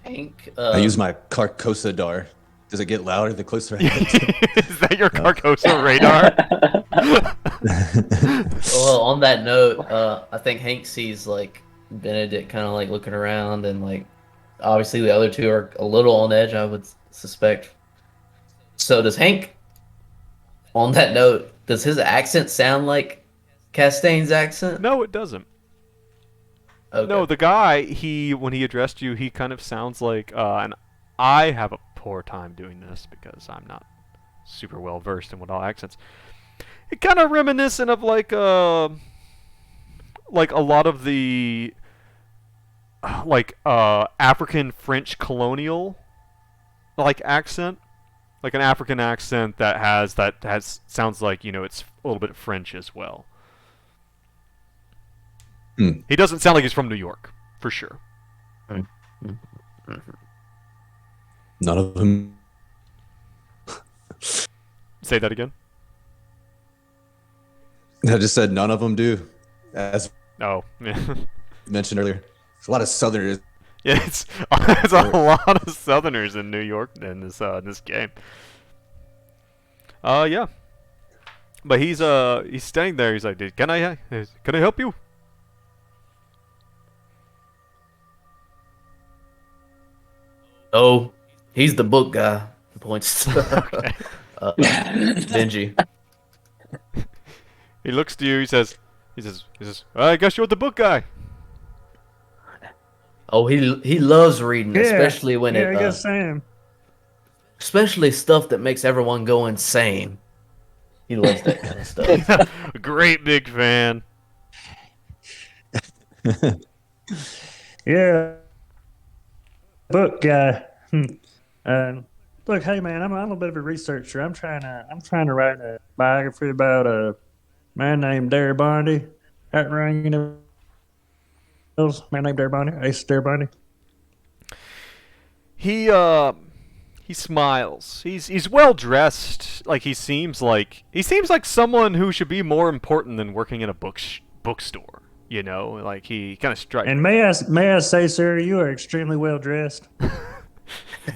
Hank. I use my Carcosa dar. Does it get louder the closer I get? Is that your Carcosa radar? Well, on that note, I think Hank sees like Benedict kind of like looking around, and like obviously the other two are a little on edge, I would suspect. So does Hank? On that note, does his accent sound like Castaigne's accent? No, it doesn't. Okay. No, the guy, when he addressed you, he kind of sounds like, and I have a poor time doing this because I'm not super well versed in what all accents. It kind of reminiscent of like a lot of the African French colonial like accent, like an African accent that has sounds like, it's a little bit French as well. He doesn't sound like he's from New York, for sure. None of them. Say that again. I just said none of them do. As Oh, yeah. mentioned earlier, there's a lot of Southerners. Yeah, it's a lot of Southerners in New York in this game. Yeah. But he's standing there. He's like, "Can I help you?" Oh, he's the book guy. Points to Benji. He looks to you. He says, "I guess you're the book guy." Oh, he loves reading, Yeah, especially when I guess I am. especially stuff that makes everyone go insane. He loves that kind of stuff. Great big fan. Yeah. Book guy. Look, hey man, I'm a little bit of a researcher. I'm trying to write a biography about a man named Darabandi. That ring, man named Darabandi, Ace Darabandi. He smiles. He's well dressed. Like he seems like someone who should be more important than working in a bookstore. Like he kind of strikes. And may I say, sir, you are extremely well dressed.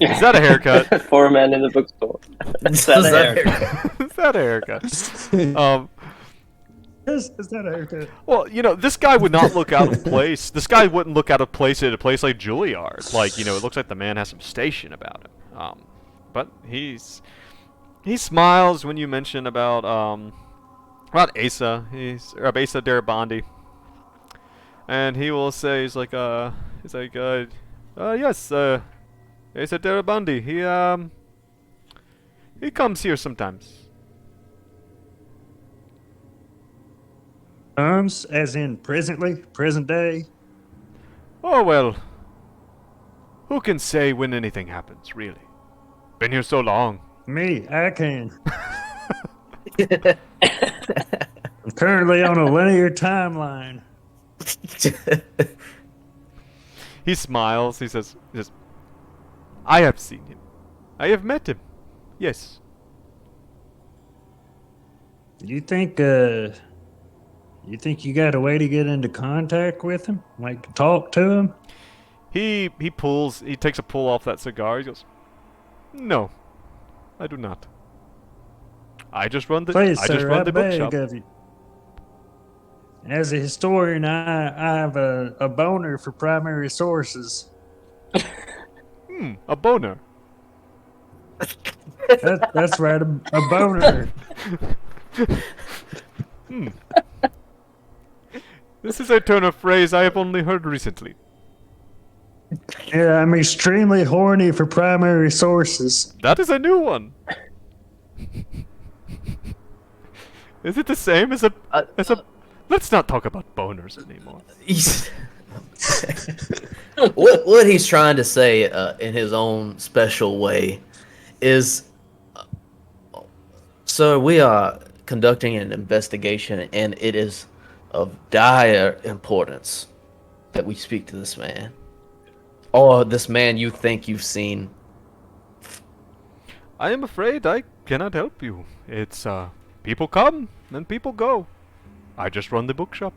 Is that a haircut? For a man in the bookstore. Is that a haircut? Is that a haircut? Is that a haircut? Well, this guy would not look out of place. This guy wouldn't look out of place at a place like Juilliard. Like, it looks like the man has some station about him. But he smiles when you mention about Asa. Asa Darabandi. And he will say, yes, Asa Darabandi. He comes here sometimes. As in present day. Oh, well. Who can say when anything happens, really? Been here so long. Me, I can. I'm currently on a linear timeline. He smiles. He says, I have seen him. I have met him. Yes. You think you got a way to get into contact with him? Like talk to him? He takes a pull off that cigar. He goes, no, I do not. I just run the Please, I sir, just run I the beg bookshop. of you. As a historian, I have a boner for primary sources. A boner. That's right, a boner. This is a turn of phrase I have only heard recently. Yeah, I'm extremely horny for primary sources. That is a new one. Is it the same as a? Let's not talk about boners anymore. what he's trying to say in his own special way is, sir, we are conducting an investigation, and it is of dire importance that we speak to this man, or this man you think you've seen. I am afraid I cannot help you. It's, people come and people go. I just run the bookshop.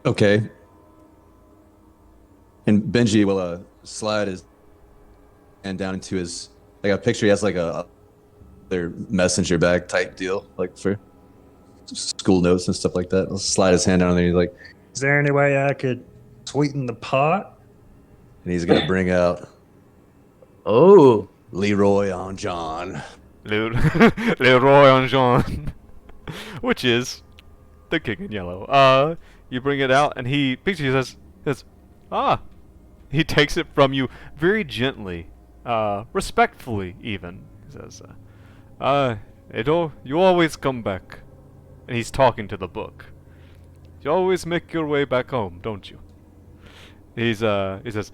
Okay. And Benji will slide his hand down into his, like a picture. He has like their messenger bag type deal, like for school notes and stuff like that. He'll slide his hand down there. He's like, Is there any way I could sweeten the pot? and he's gonna bring out Oh, Leroy on John. Leroy on Jean. Which is the king in yellow. You bring it out, and he pictures says, ah. He takes it from you very gently, respectfully even. He says, you always come back. And he's talking to the book. You always make your way back home, don't you? He says,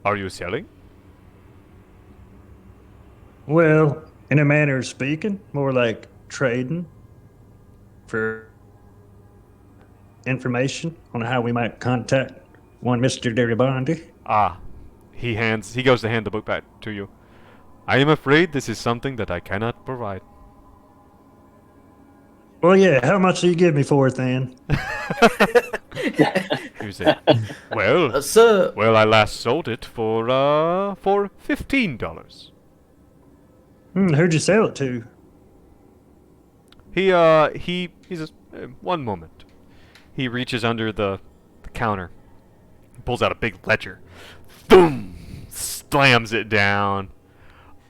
are you selling? Well, in a manner of speaking, more like trading for information on how we might contact one Mr. Deribandi. Ah, he goes to hand the book back to you. I am afraid this is something that I cannot provide. Well, yeah, how much do you give me for it then? You say, well, sir. well, I last sold it for $15. Who'd you sell it to? He says, one moment. He reaches under the counter, pulls out a big ledger, boom, slams it down,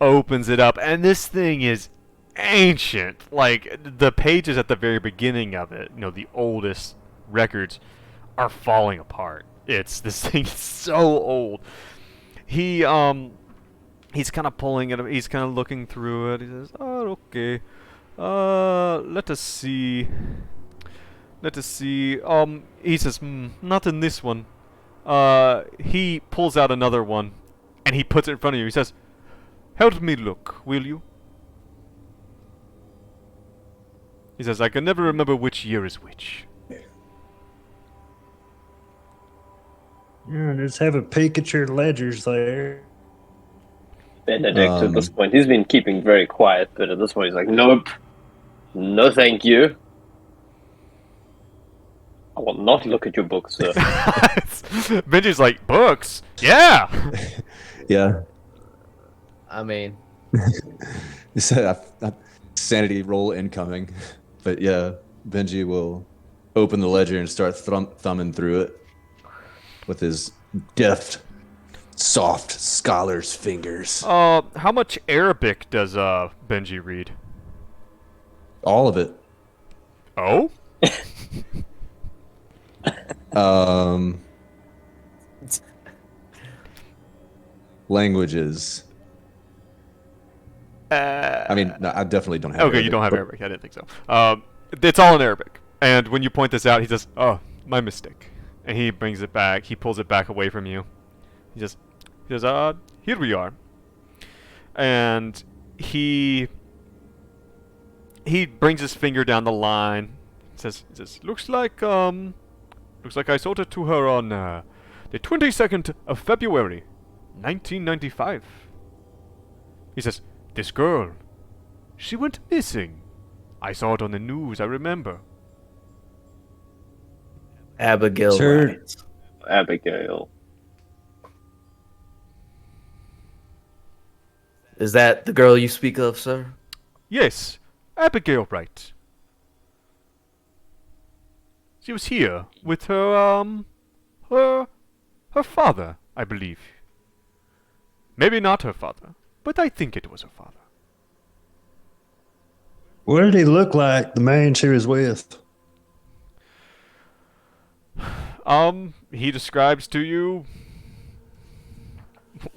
opens it up, and this thing is ancient. Like, the pages at the very beginning of it, the oldest records, are falling apart. This thing is so old. He's kind of pulling it, he's kind of looking through it. He says, oh, okay. Let us see. He says, not in this one. He pulls out another one, and he puts it in front of you. He says, help me look, will you? He says, I can never remember which year is which. Yeah, just have a peek at your ledgers there. Benedict, at this point, he's been keeping very quiet, but at this point, he's like, nope. No, thank you. I will not look at your books, sir. Benji's like, books? Yeah! Yeah. I mean, He said a sanity roll incoming. But yeah, Benji will open the ledger and start thumbing through it with his deft, soft scholar's fingers. How much Arabic does Benji read? All of it. Oh? Languages. I mean, no, I definitely don't have Okay, Arabic, you don't have but- Arabic. I didn't think so. It's all in Arabic. And when you point this out, he says, oh, my mistake. And he brings it back. He pulls it back away from you. He says, here we are. And he brings his finger down the line. He says, looks like I sold it to her on the 22nd of February, 1995. He says, this girl, she went missing. I saw it on the news, I remember. Abigail. Sure. Wright. Abigail. Is that the girl you speak of, sir? Yes, Abigail Wright. She was here with her father, I believe. Maybe not her father, but I think it was her father. What did he look like, the man she was with? He describes to you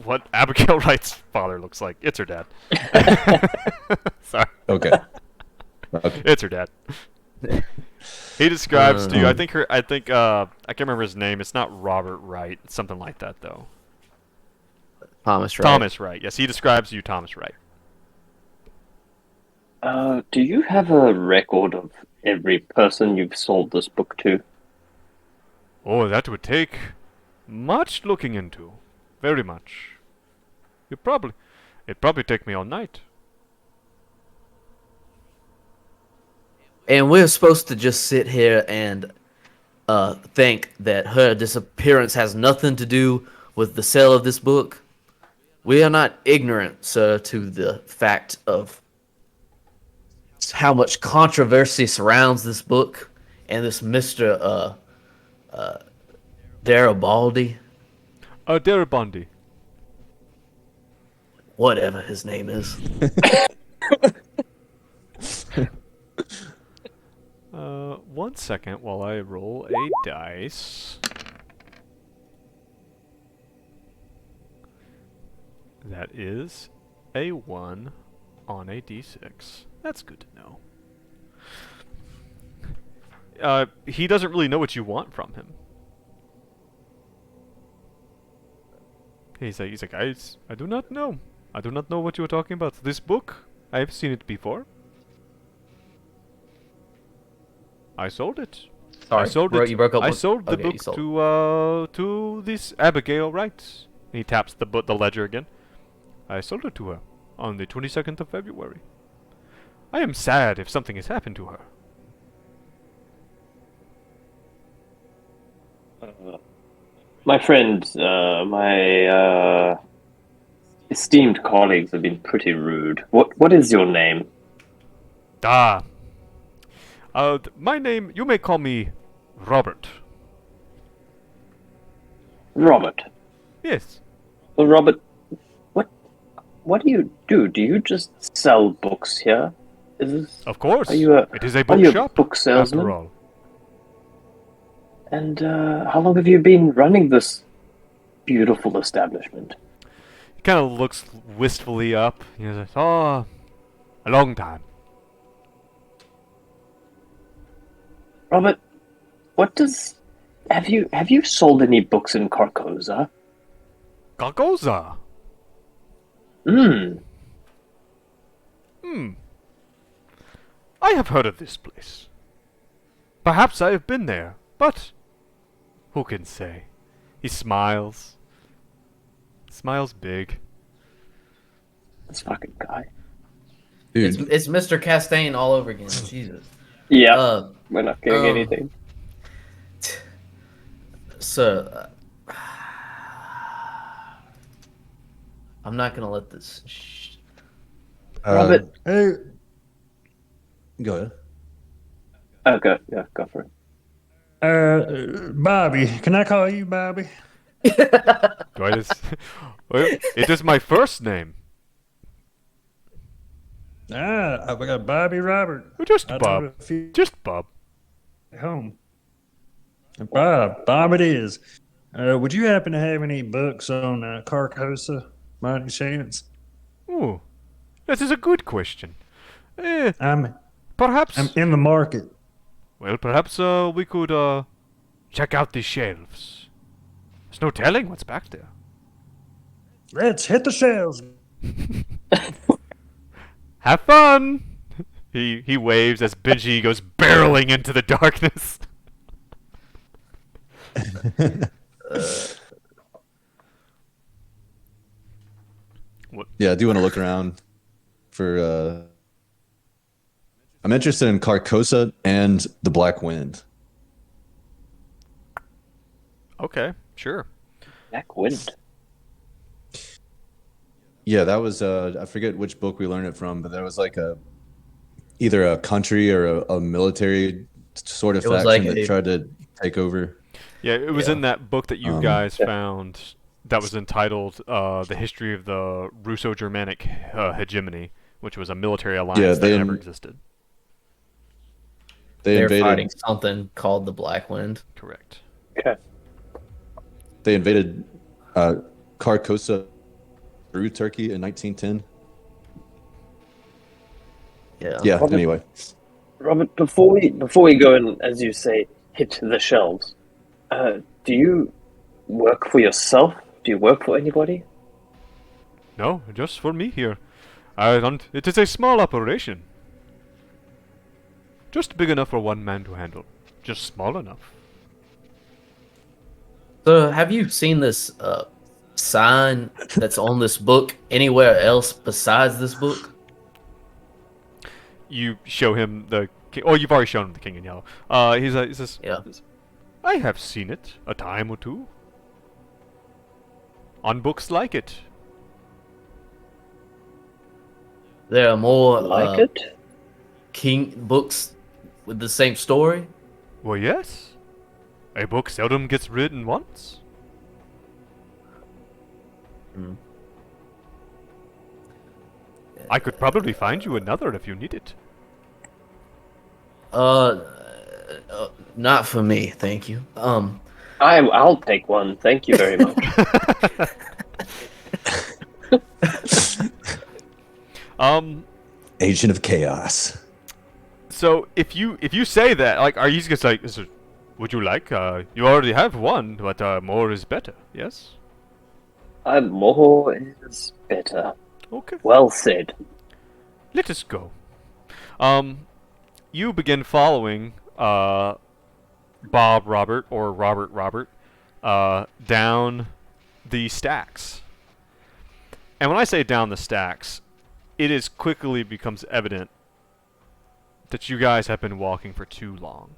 what Abigail Wright's father looks like. It's her dad. Sorry. Okay. Okay. It's her dad. He describes to you. I think I can't remember his name. It's not Robert Wright. It's something like that though. Thomas Wright. Thomas Wright. Yes, he describes you, Thomas Wright. Do you have a record of every person you've sold this book to? Oh, that would take much looking into. Very much. It'd probably take me all night. And we're supposed to just sit here and think that her disappearance has nothing to do with the sale of this book. We are not ignorant, sir, to the fact of how much controversy surrounds this book and this Mr. Garibaldi. Garibaldi. Whatever his name is. 1 second while I roll a dice. That is a 1 on a d6. That's good to know. He doesn't really know what you want from him. He's like, I do not know. I do not know what you are talking about. This book, I have seen it before. I sold it. Sorry, I sold it. you broke up. I sold the book to this Abigail Wright. He taps the ledger again. I sold it to her on the 22nd of February. I am sad if something has happened to her. My friend, my esteemed colleagues have been pretty rude. What is your name? My name, you may call me Robert. Robert. Yes. Well, Robert, what do you do? Do you just sell books here? Is this? Of course. It is a bookshop. Book salesman? After all. And how long have you been running this beautiful establishment? He kind of looks wistfully up. He says, "Oh, a long time." Robert, have you sold any books in Carcosa? Carcosa? I have heard of this place. Perhaps I have been there, but who can say? He smiles. Smiles big. This fucking guy. Dude. It's Mr. Castaigne all over again. Jesus. Yeah. We're not getting anything. So, I'm not gonna let this. Robert, Hey, Go ahead. go for it. Bobby. Can I call you Bobby? Well, it is my first name. I got Bobby Robert. Just I Bob. know a few Just Bob. at home. Bob it is. Would you happen to have any books on Carcosa, by any chance? Ooh, that is a good question. I'm Perhaps. in the market. Well, perhaps we could check out the shelves. There's no telling what's back there. Let's hit the shelves. Have fun. He waves as Benji goes barreling into the darkness. What? Yeah, I do want to look around for. I'm interested in Carcosa and the Black Wind. Okay, sure. Black Wind. Yeah, that was I forget which book we learned it from, but there was like either a country or a military sort of faction that tried to take over. Yeah, it was in that book that you guys found that was entitled "The History of the Russo-Germanic Hegemony," which was a military alliance that never existed. They're fighting something called the Black Wind. Correct. Okay. They invaded Carcosa through Turkey in 1910. Yeah. Yeah. Anyway. Robert, before we go and, as you say, hit the shelves, do you work for yourself? Do you work for anybody? No, just for me here. It is a small operation. Just big enough for one man to handle. Just small enough. So, have you seen this sign that's on this book anywhere else besides this book? You show him the king. Oh, you've already shown him the king in yellow. He says, Yeah. I have seen it a time or two. On books like it. There are more Like it? king books with the same story. Well, yes. A book seldom gets written once. I could probably find you another if you need it. Not for me, thank you. I'll take one. Thank you very much. Agent of Chaos. So if you say that, like, are you just like, would you like? You already have one, but more is better. Yes. More is better. Okay. Well said. Let us go. You begin following Bob Robert or Robert down the stacks. And when I say down the stacks, it is quickly becomes evident that you guys have been walking for too long.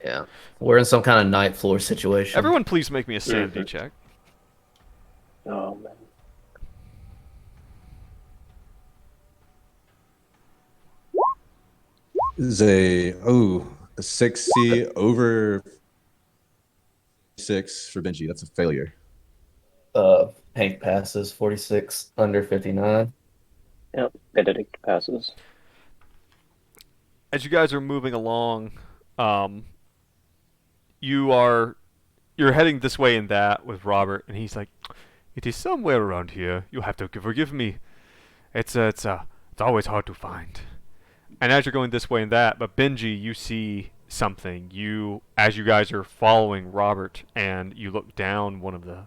Yeah, we're in some kind of ninth floor situation. Everyone, please make me a sanity check. Oh man. This is a 60 over 6 for Benji. That's a failure. Hank passes 46 under 59. Yep, Benedict passes. As you guys are moving along, you're heading this way and that with Robert, and he's like, "It is somewhere around here. You have to forgive me. It's always hard to find." And as you're going this way and that, but Benji, you see something. As you guys are following Robert, and you look down one of the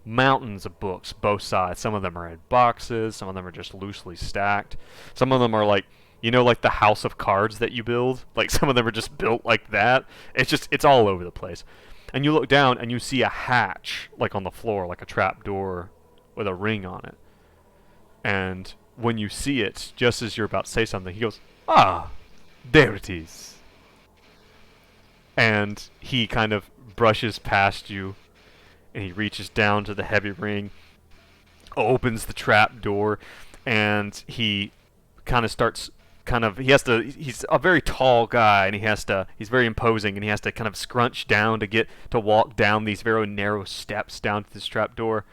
mountains of books, both sides. Some of them are in boxes, some of them are just loosely stacked. Some of them are like, like the house of cards that you build. Like, some of them are just built like that. It's all over the place. And you look down and you see a hatch, like on the floor, like a trap door with a ring on it. And when you see it, just as you're about to say something, he goes, "Ah, there it is." And he kind of brushes past you, and he reaches down to the heavy ring, opens the trap door, and he kind of starts he's a very tall guy, and he's very imposing, and he has to kind of scrunch down to walk down these very narrow steps down to this trap door.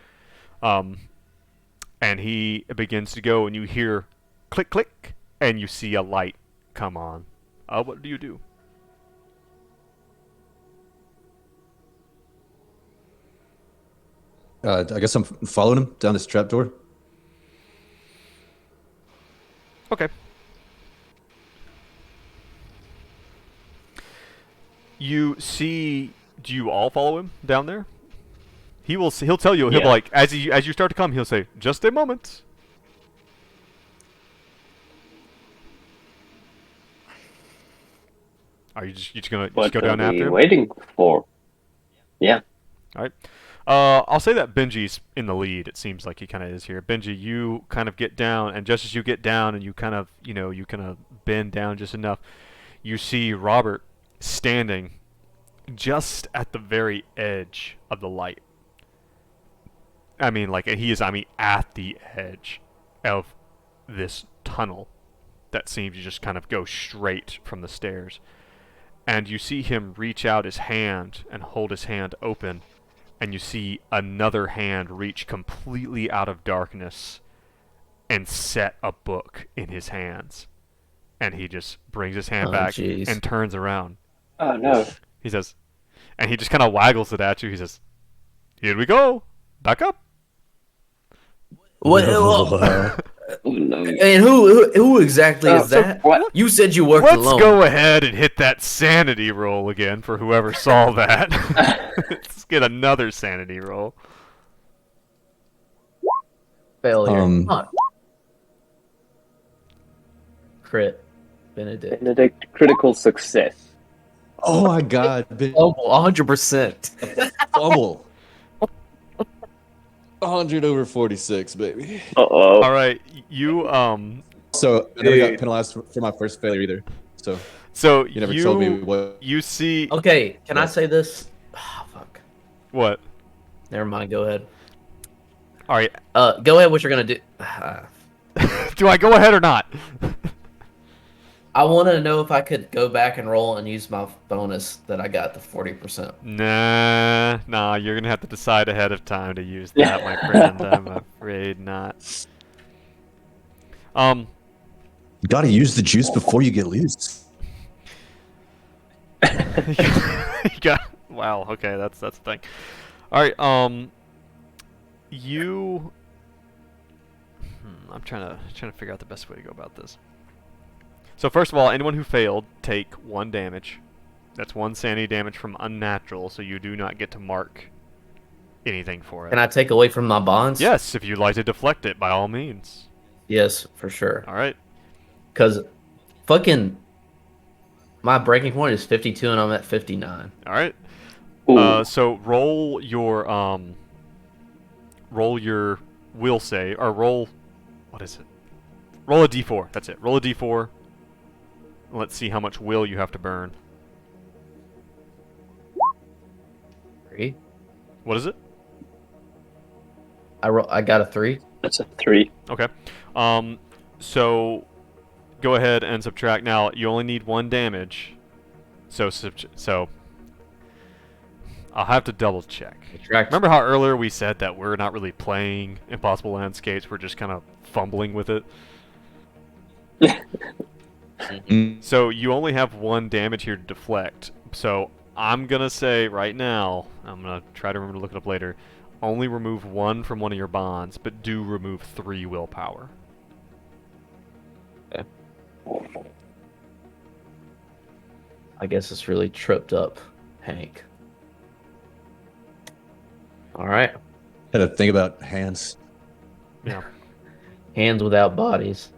And he begins to go, and you hear click, click, and you see a light come on. What do you do? I guess I'm following him down this trapdoor. Okay. You see? Do you all follow him down there? He'll tell you. He'll be like, as you start to come, he'll say, "Just a moment." Are you just gonna go down after him? Waiting for? Yeah. All right. I'll say that Benji's in the lead. It seems like he kind of is here. Benji, you kind of get down, and just as you get down, and you kind of bend down just enough, you see Robert standing just at the very edge of the light. He is at the edge of this tunnel that seems to just kind of go straight from the stairs. And you see him reach out his hand and hold his hand open, and you see another hand reach completely out of darkness and set a book in his hands. And he just brings his hand back and turns around. Oh no. He says, and he just kind of waggles it at you. He says, "Here we go. Back up." What? Oh, no. And who exactly is So that? what? You said you worked Let's alone. go ahead and hit that sanity roll again for whoever saw that. Let's get another sanity roll. Failure. Um, Huh. Crit. Benedict. Benedict, critical success. Oh my God! Oh, 100%. Fumble. 100 over 46, baby. Uh-oh. All right, you So I never got Dude. penalized for my first failure either. So so you never told me what. you see Okay, can I Yeah. say this? Oh, fuck. what? Never mind, go ahead. All right, Go ahead, what you're gonna do. do I go ahead or not? I want to know if I could go back and roll and use my bonus that I got the 40%. Nah, you're gonna have to decide ahead of time to use that, my friend. I'm afraid not. You gotta use the juice before you get loose. You got wow. Okay, that's the thing. All right. You. I'm trying to figure out the best way to go about this. So first of all, anyone who failed, take 1 damage. That's 1 sanity damage from unnatural, so you do not get to mark anything for it. Can I take away from my bonds? Yes, if you'd like to deflect it, by all means. Yes, for sure. All right. Because fucking my breaking point is 52 and I'm at 59. All right. Ooh. So roll your will save, or roll, what is it? Roll a d4. That's it. Roll a d4. Let's see how much will you have to burn. 3. What is it? I got a 3. That's a 3. Okay. So go ahead and subtract. Now you only need 1 damage. So I'll have to double check. Subtract. Remember how earlier we said that we're not really playing Impossible Landscapes, we're just kind of fumbling with it? So you only have 1 damage here to deflect. So I'm gonna say right now, I'm gonna try to remember to look it up later, only remove 1 from one of your bonds, but do remove 3 willpower. I guess it's really tripped up Hank. All right. Had to think about hands. Yeah. Hands without bodies,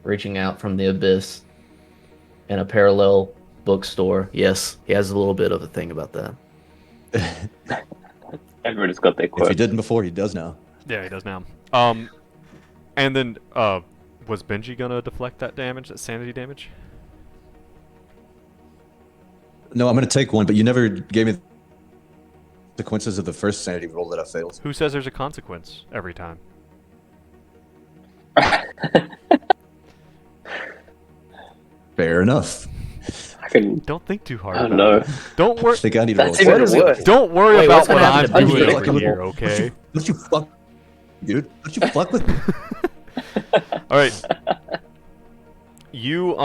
reaching out from the abyss in a parallel bookstore. Yes, he has a little bit of a thing about that. Everybody's got their If he quirk. didn't before, he does now. Yeah, he does now. And then, was Benji gonna deflect that damage, that sanity damage? No, I'm gonna take 1, but you never gave me the consequences of the first sanity roll that I failed. Who says there's a consequence every time? Fair enough. I can. Don't think too hard Oh about no. it. Don't worry. I think I need to roll. That's even twice. worse. Don't worry Wait, about what's what gonna I'm happen to doing Benji? over here, okay? Don't you fuck, dude? Don't you fuck with me? All right. You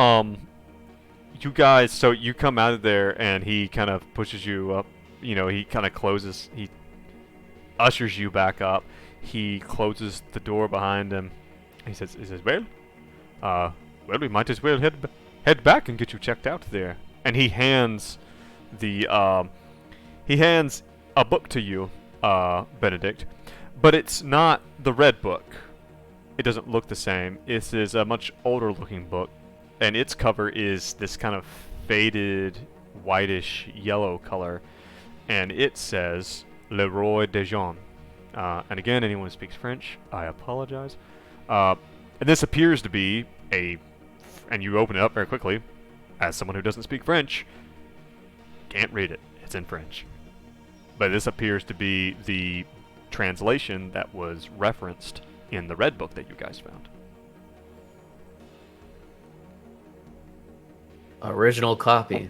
guys. So you come out of there, and he kind of pushes you up. You know, he kind of closes. He ushers you back up. He closes the door behind him. He says, well, we might as well head back and get you checked out there. And he hands a book to you, Benedict, but it's not the red book. It doesn't look the same. This is a much older looking book, and its cover is this kind of faded whitish yellow color, and it says Le Roi de Jean. And again, anyone who speaks French, I apologize. And this appears to be and you open it up very quickly. As someone who doesn't speak French, can't read it. It's in French. But this appears to be the translation that was referenced in the red book that you guys found. Original copy.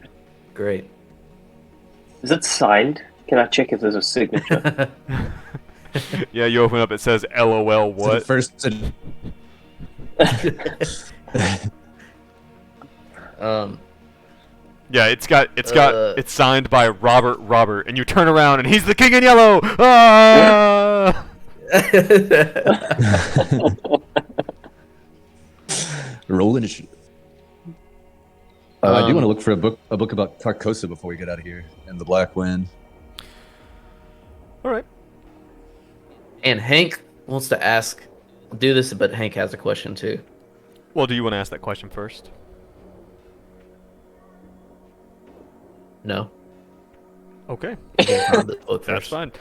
Great. Is it signed? Can I check if there's a signature? Yeah, you open up, it says LOL So the what? first. Yeah, it's signed by Robert, and you turn around and he's the king in yellow! Ah! Roll initiative. I do want to look for a book about Carcosa before we get out of here and the Black Wind. All right. And Hank wants to ask, do this, but Hank has a question too. Well, do you want to ask that question first? No. Okay. Find the book That's first. fine.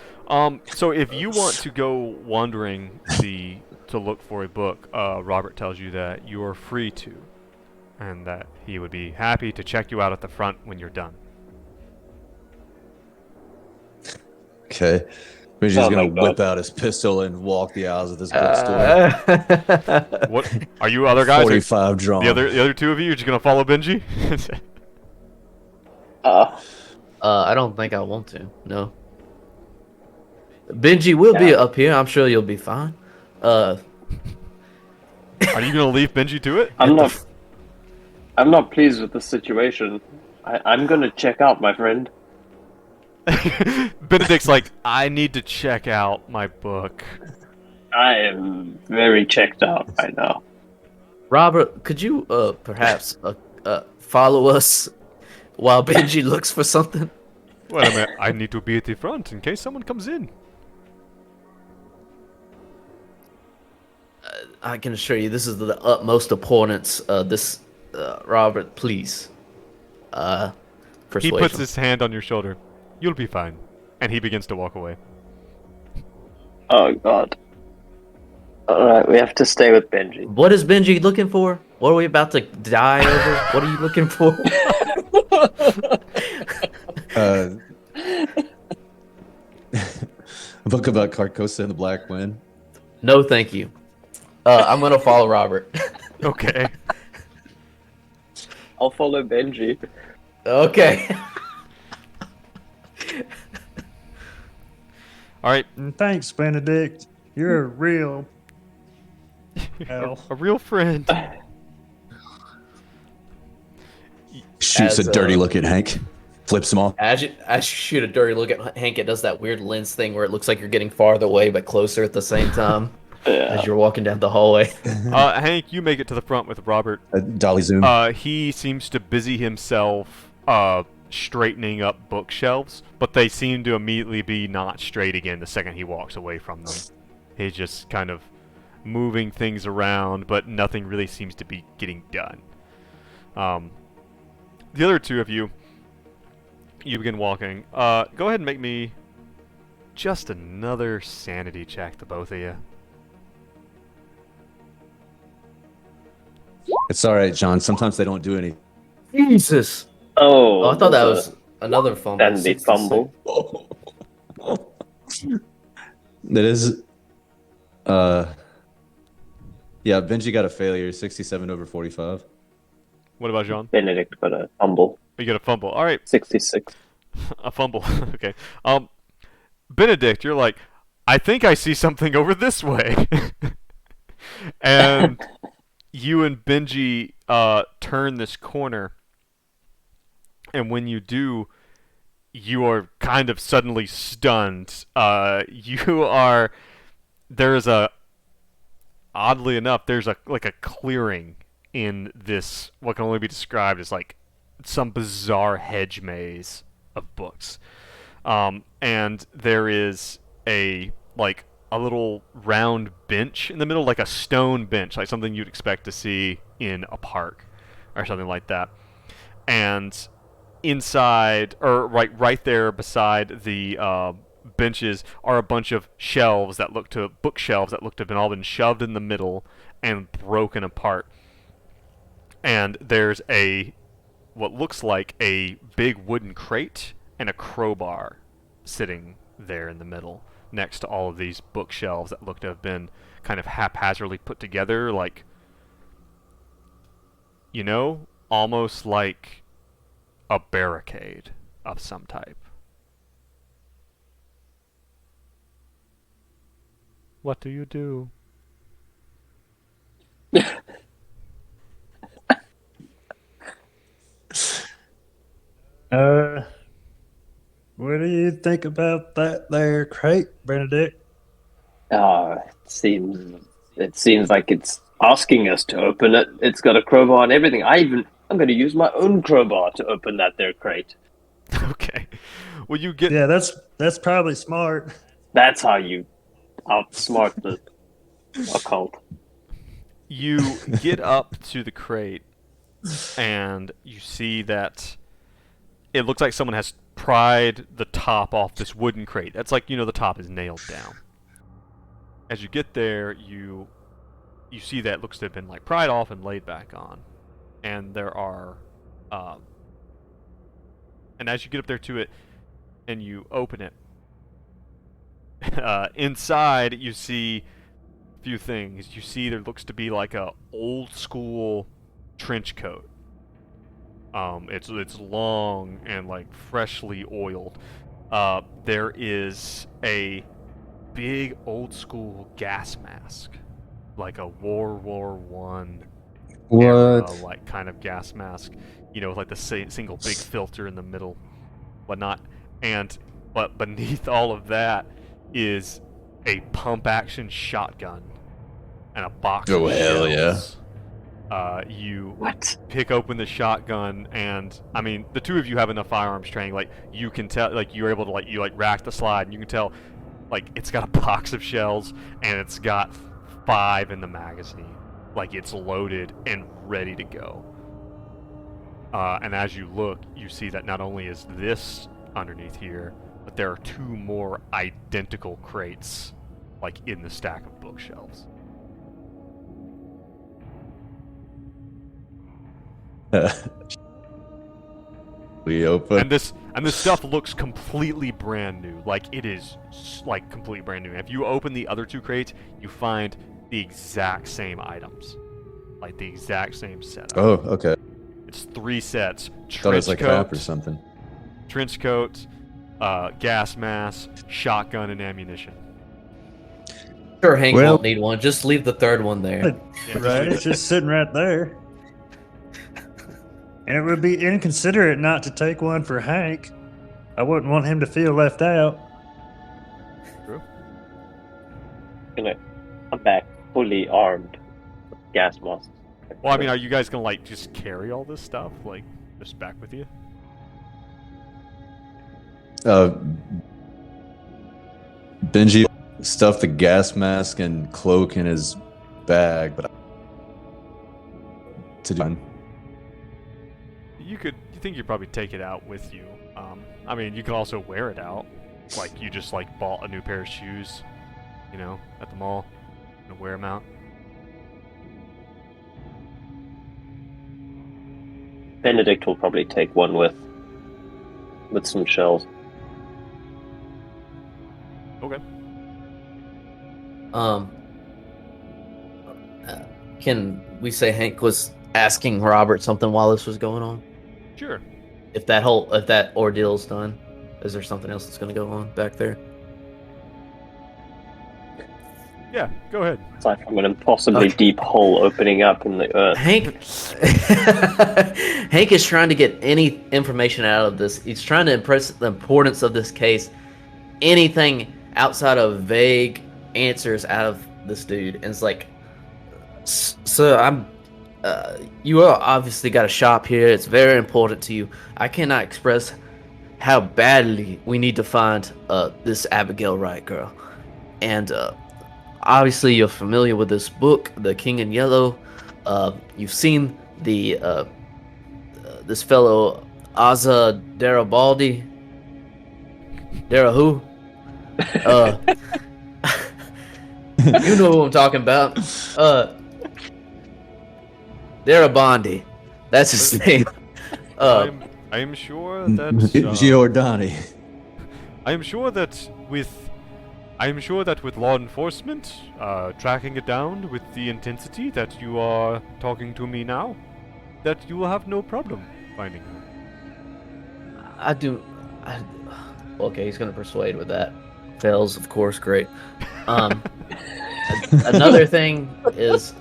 So if you want to go wandering to look for a book, Robert tells you that you are free to, and that he would be happy to check you out at the front when you're done. Okay. Benji's Oh gonna my God. whip out his pistol and walk the aisles of this bookstore. What are you other guys? 45 drawn. The other two of you are just gonna follow Benji? I don't think I want to. No. Benji will be up here. I'm sure you'll be fine. Are you gonna leave Benji to it? I'm not pleased with the situation. I'm gonna check out, my friend. Benedict's like, I need to check out my book. I am very checked out right now. Robert, could you perhaps follow us while Benji looks for something? Wait a minute, I need to be at the front in case someone comes in. I can assure you, this is the utmost importance. Robert, please. He Persuasion. puts his hand on your shoulder. You'll be fine. And he begins to walk away. Oh God. Alright, we have to stay with Benji. What is Benji looking for? What are we about to die over? What are you looking for? A book about Carcosa and the Black Wind. No, thank you. I'm gonna follow Robert. Okay. I'll follow Benji. Okay. Alright. And thanks, Benedict. You're a real pal. A real friend. Shoots As, a dirty look at Hank. Flips him off. As you shoot a dirty look at Hank, it does that weird lens thing where it looks like you're getting farther away but closer at the same time as you're walking down the hallway. Hank, you make it to the front with Robert. Dolly zoom. He seems to busy himself straightening up bookshelves, but they seem to immediately be not straight again the second he walks away from them. He's just kind of moving things around, but nothing really seems to be getting done. The other two of you begin walking. Go ahead and make me just another sanity check, the both of you. It's all right, John. Sometimes they don't do any. Jesus. Oh, I thought that was another fumble. dandy fumble. That is. Yeah, Benji got a failure. 67 over 45. What about Jean? Benedict got a fumble. You get a fumble. All right. 66. A fumble. Okay. Benedict, you're like, I think I see something over this way. And you and Benji turn this corner. And when you do, you are kind of suddenly stunned. Oddly enough, there's a clearing in this, what can only be described as like some bizarre hedge maze of books. And there is a little round bench in the middle, like a stone bench, like something you'd expect to see in a park or something like that. And inside, or right there beside the benches, are a bunch of bookshelves that look to have all been shoved in the middle and broken apart. And there's what looks like a big wooden crate and a crowbar sitting there in the middle next to all of these bookshelves that look to have been kind of haphazardly put together, almost like a barricade of some type. What do you do? What do you think about that there crate, Benedict? It seems like it's asking us to open it. It's got a crowbar and everything. I'm going to use my own crowbar to open that there crate. Okay. Well, you get. Yeah, that's probably smart. That's how you outsmart the occult. You get up to the crate, and you see that it looks like someone has pried the top off this wooden crate. That's like, the top is nailed down. As you get there, you see that it looks to have been like pried off and laid back on. And there are, and as you get up there to it, and you open it, inside you see a few things. You see there looks to be like a old school trench coat. It's long and like freshly oiled. There is a big old school gas mask, like a World War One era, like kind of gas mask, with like the single big filter in the middle, whatnot. But beneath all of that is a pump action shotgun and a box of hell shells. You pick open the shotgun, and I mean, the two of you have enough firearms training. Like, you can tell, like, you're able to you rack the slide, and you can tell, like, it's got a box of shells, and it's got 5 in the magazine. Like, it's loaded and ready to go. And as you look, you see that not only is this underneath here, but there are 2 more identical crates, like, in the stack of bookshelves. We open. And this stuff looks completely brand new. Like, it is like completely brand new. If you open the other 2 crates, you find the exact same items, like the exact same setup. Oh, okay. It's 3 sets. Thought it was like crap or something. Trench coat, gas mask, shotgun, and ammunition. Sure, Hank won't need one. Just leave the third one there. Right, it's just sitting right there. And it would be inconsiderate not to take one for Hank. I wouldn't want him to feel left out. True. Gonna come back fully armed with gas masks. Well, I mean, are you guys gonna like just carry all this stuff, like, just back with you? Benji stuffed the gas mask and cloak in his bag, but You think you'd probably take it out with you. I mean, you can also wear it out. Like, you just, like, bought a new pair of shoes, at the mall, and wear them out. Benedict will probably take one with some shells. Okay. Can we say Hank was asking Robert something while this was going on? Sure. If that ordeal's done, is there something else that's going to go on back there? Yeah, go ahead. Aside from an impossibly deep hole opening up in the earth. Hank is trying to get any information out of this. He's trying to impress the importance of this case. Anything outside of vague answers out of this dude. And it's like, sir, you are obviously got a shop here. It's very important to you. I cannot express how badly we need to find this Abigail Wright girl. And obviously you're familiar with this book, The King in Yellow. You've seen the this fellow Aza Darabaldi. Dara who? You know who I'm talking about. Darabondi. That's his name. I am sure that Giordani. I am sure that with law enforcement tracking it down with the intensity that you are talking to me now, that you will have no problem finding her. Okay, he's gonna persuade with that. Fails, of course, great. Another thing is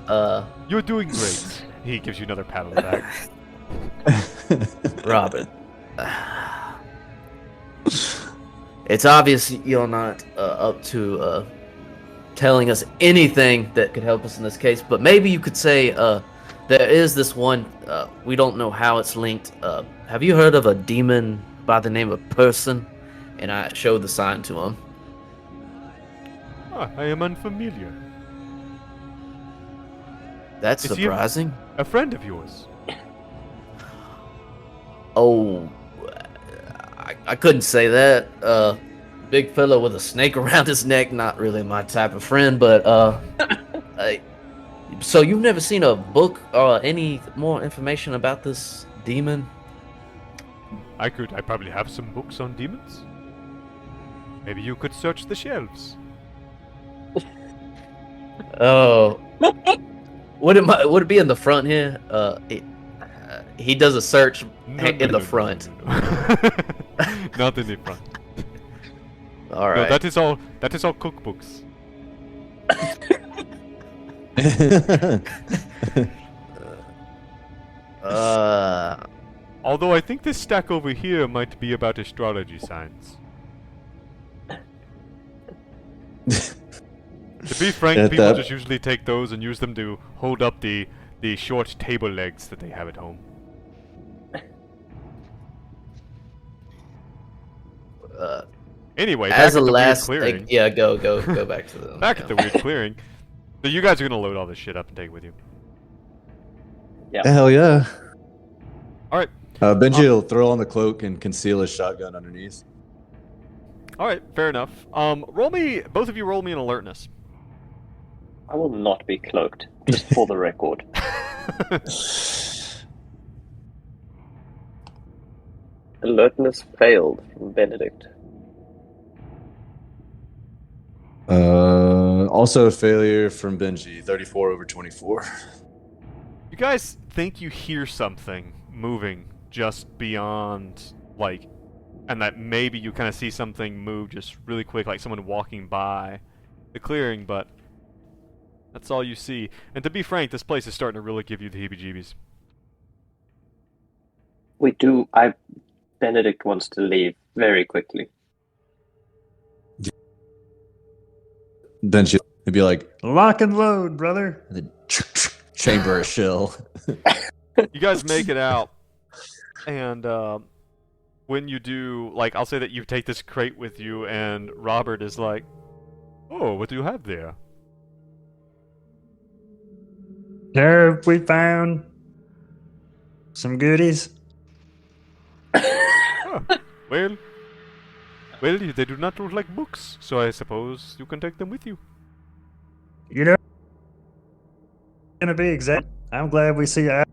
You're doing great. He gives you another pat on the back. Robin. It's obvious you're not up to telling us anything that could help us in this case, but maybe you could say there is this one. We don't know how it's linked. Have you heard of a demon by the name of Person? And I showed the sign to him. I am unfamiliar. That's Is he surprising. A friend of yours? Oh, I couldn't say that. Big fella with a snake around his neck, not really my type of friend, but so you've never seen a book or any more information about this demon? I probably have some books on demons. Maybe you could search the shelves. Oh, would it be in the front here? He does a search in the front. No. Not in the front. All right. No, that is all cookbooks. Although I think this stack over here might be about astrology signs. To be frank, people just usually take those and use them to hold up the short table legs that they have at home. Anyway, back as at a the last, weird clearing. yeah, go back to the Back at the weird clearing. So you guys are gonna load all this shit up and take it with you. Yeah. Hell yeah. All right. Benji will throw on the cloak and conceal his shotgun underneath. All right. Fair enough. Both of you roll me an alertness. I will not be cloaked, just for the record. Alertness failed from Benedict. Also a failure from Benji, 34 over 24. You guys think you hear something moving just beyond, like, and that maybe you kind of see something move just really quick, like someone walking by the clearing, but that's all you see. And to be frank, this place is starting to really give you the heebie-jeebies. Benedict wants to leave very quickly. Then she'd be like, Lock and load, brother. the chamber of shell. You guys make it out, and when you do, like, I'll say that you take this crate with you, and Robert is like, "Oh, what do you have there?" There we found some goodies. Well, they do not look like books, so I suppose you can take them with you. You know, gonna be exact. I'm glad we see a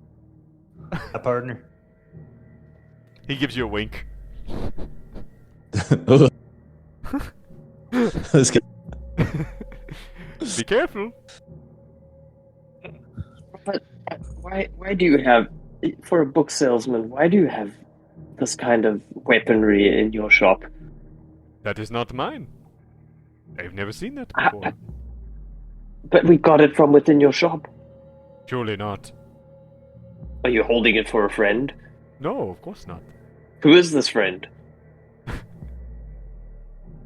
partner. He gives you a wink. Let's get. Be careful. But why do you have, for a book salesman, why do you have this kind of weaponry in your shop? That is not mine. I've never seen that before. But we got it from within your shop. Surely not. Are you holding it for a friend? No, of course not. Who is this friend?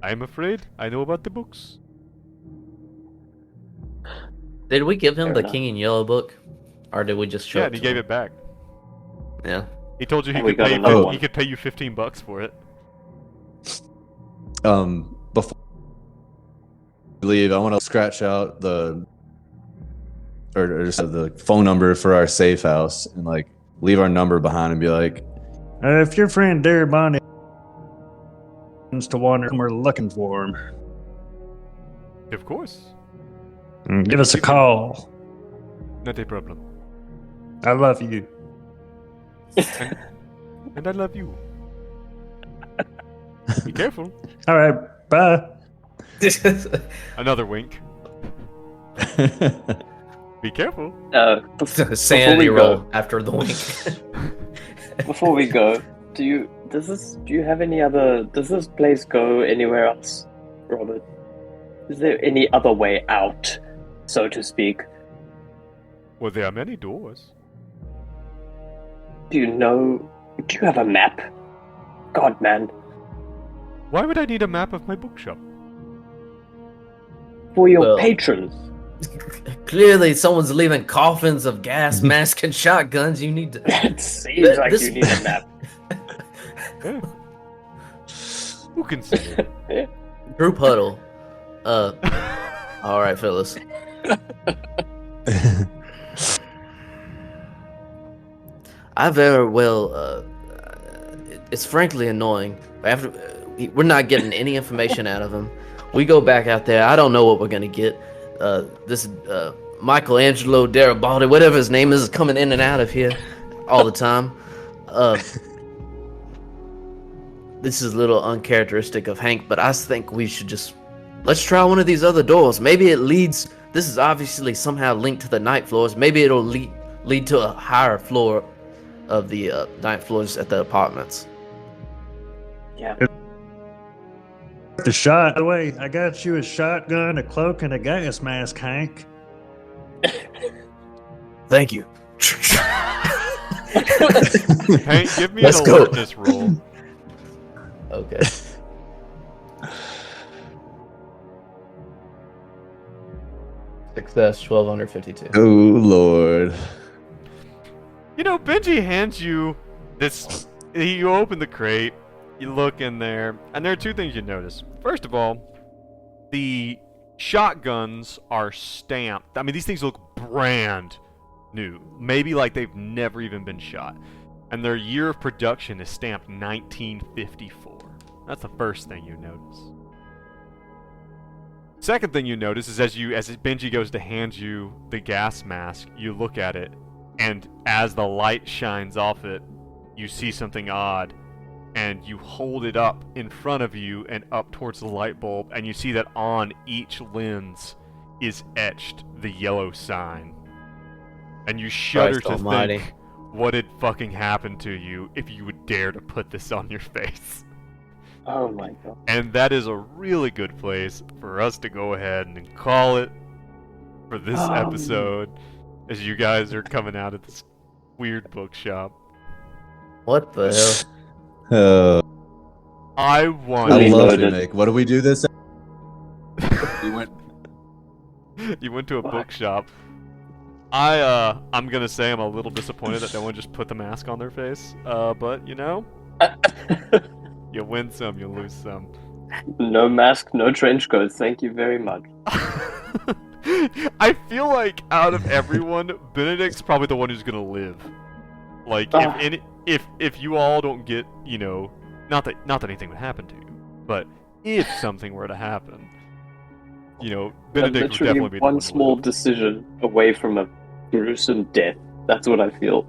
I'm afraid I know about the books. Did we give him Fair the enough. King in Yellow book, or did we just show? Yeah, it and he to gave him? it back. Yeah. He told you he And we could got pay. another He one. could pay you $15 for it. Before we leave, I want to scratch out the phone number for our safe house and like leave our number behind and be like, If your friend Darabond happens to wander, we're looking for him. Of course, Give us a call. not a problem. I love you. And I love you. Be careful. All right, bye. Another wink. Be careful. Sanity we roll go- after the wink. Before we go, do you have any other? Does this place go anywhere else, Robert? Is there any other way out, so to speak? Well, there are many doors. Do you have a map? God, man. Why would I need a map of my bookshop? for your Well- patrons. Clearly, someone's leaving coffins of gas masks and shotguns. You need to. It seems like This- you need a map. Yeah. Who considered it? Group huddle. All right, fellas. I very well. It's frankly annoying. After we're not getting any information out of him, we go back out there. I don't know what we're gonna get. This Michelangelo Garibaldi, whatever his name is coming in and out of here all the time. This is a little uncharacteristic of Hank, but I think we should let's try one of these other doors. Maybe it leads. This is obviously somehow linked to the night floors. Maybe it'll lead to a higher floor of the night floors at the apartments. Yeah. The shot. By the way, I got you a shotgun, a cloak, and a gas mask, Hank. Thank you. Hank, give me Let's an go. alertness roll. Okay. Success 1252. Oh Lord. You know, Benji hands you this. You open the crate, you look in there, and there are two things you notice. First of all, the shotguns are stamped. I mean, these things look brand new. Maybe like they've never even been shot. And their year of production is stamped 1954. That's the first thing you notice. Second thing you notice is as Benji goes to hand you the gas mask, you look at it, and as the light shines off it, you see something odd, and you hold it up in front of you and up towards the light bulb, and you see that on each lens is etched the yellow sign. And you shudder Christ to almighty. think what had fucking happened to you if you would dare to put this on your face. Oh my god. And that is a really good place for us to go ahead and call it for this episode, as you guys are coming out of this weird bookshop. What the hell? I want I Really love loaded. to make. What do we do this? We went. You went to a bookshop. I'm gonna say I'm a little disappointed that no one just put the mask on their face. But you know, you win some, you lose some. No mask, no trench coat. Thank you very much. I feel like out of everyone, Benedict's probably the one who's gonna live. Like if you all don't get, you know, not that anything would happen to you, but if something were to happen, you know, Benedict would literally definitely be the one one to small live. decision away from a gruesome death. That's what I feel.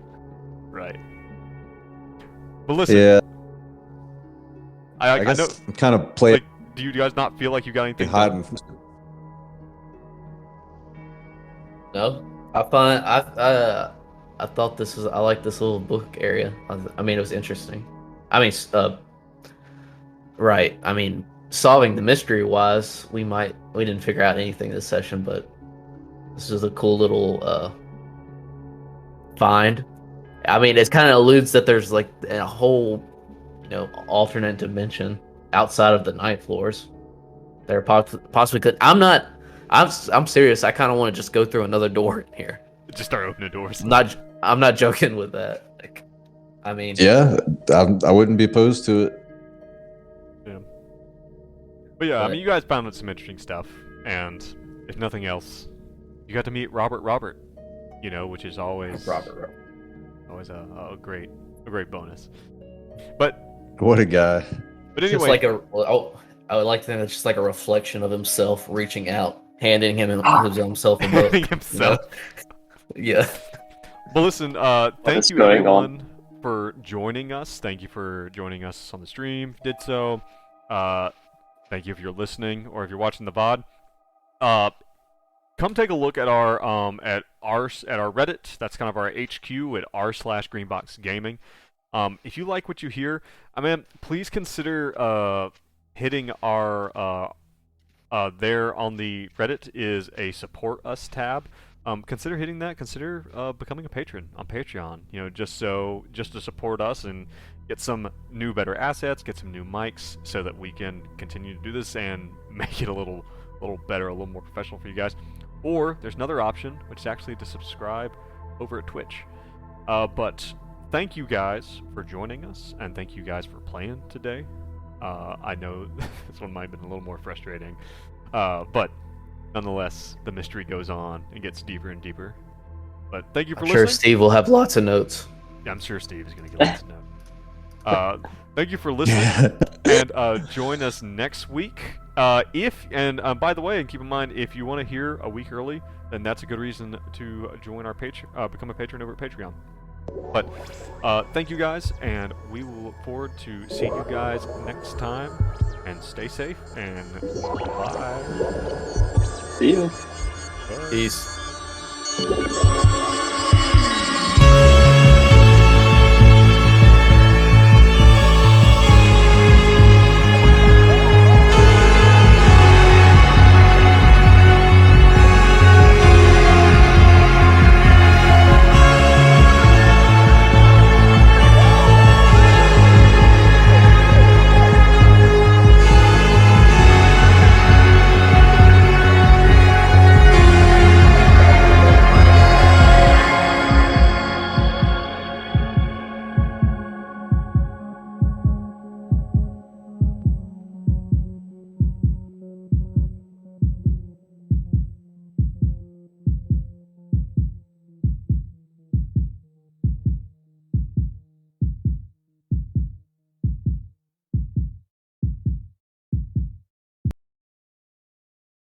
Right. But listen, Yeah, I I know. guess I'm kind of playing Like, do you guys not feel like you got anything hot done? and No, I thought this was. I like this little book area. I mean, it was interesting. I mean, right. I mean, solving the mystery wise, we didn't figure out anything this session, but this is a cool little find. I mean, it kind of alludes that there's like a whole, you know, alternate dimension outside of the night floors. There possibly could. I'm serious. I kind of want to just go through another door in here. Just start opening doors. I'm not joking with that. Like, I mean, yeah, I wouldn't be opposed to it. Yeah. But yeah, I But- mean, you guys found out some interesting stuff, and if nothing else, you got to meet Robert. You know, which is always always a great bonus. But What a guy. just anyway, like I would like to think it's just like a reflection of himself reaching out, handing himself a book. handing you know? himself. Yeah. But listen, thank is you going everyone for joining us. Thank you for joining us on the stream. If you did so. Thank you if you're listening or if you're watching the VOD. Come take a look at our Reddit. That's kind of our HQ at r/greenboxgaming. If you like what you hear, I mean, please consider hitting our there on the Reddit is a support us tab. Consider hitting that. Consider becoming a patron on Patreon. You know, just to support us and get some new, better assets, get some new mics, so that we can continue to do this and make it a little a little better, a little more professional for you guys. Or there's another option, which is actually to subscribe over at Twitch. But thank you guys for joining us, and thank you guys for playing today. I know this one might have been a little more frustrating, but nonetheless, the mystery goes on and gets deeper and deeper. But thank you for listening. Sure, Steve will have lots of notes. Yeah, I'm sure Steve is going to get lots of notes. Thank you for listening, and join us next week. By the way, and keep in mind, if you want to hear a week early, then that's a good reason to join our become a patron over at Patreon. But thank you guys, and we will look forward to seeing you guys next time. And stay safe, and bye. See you. Bye. Peace.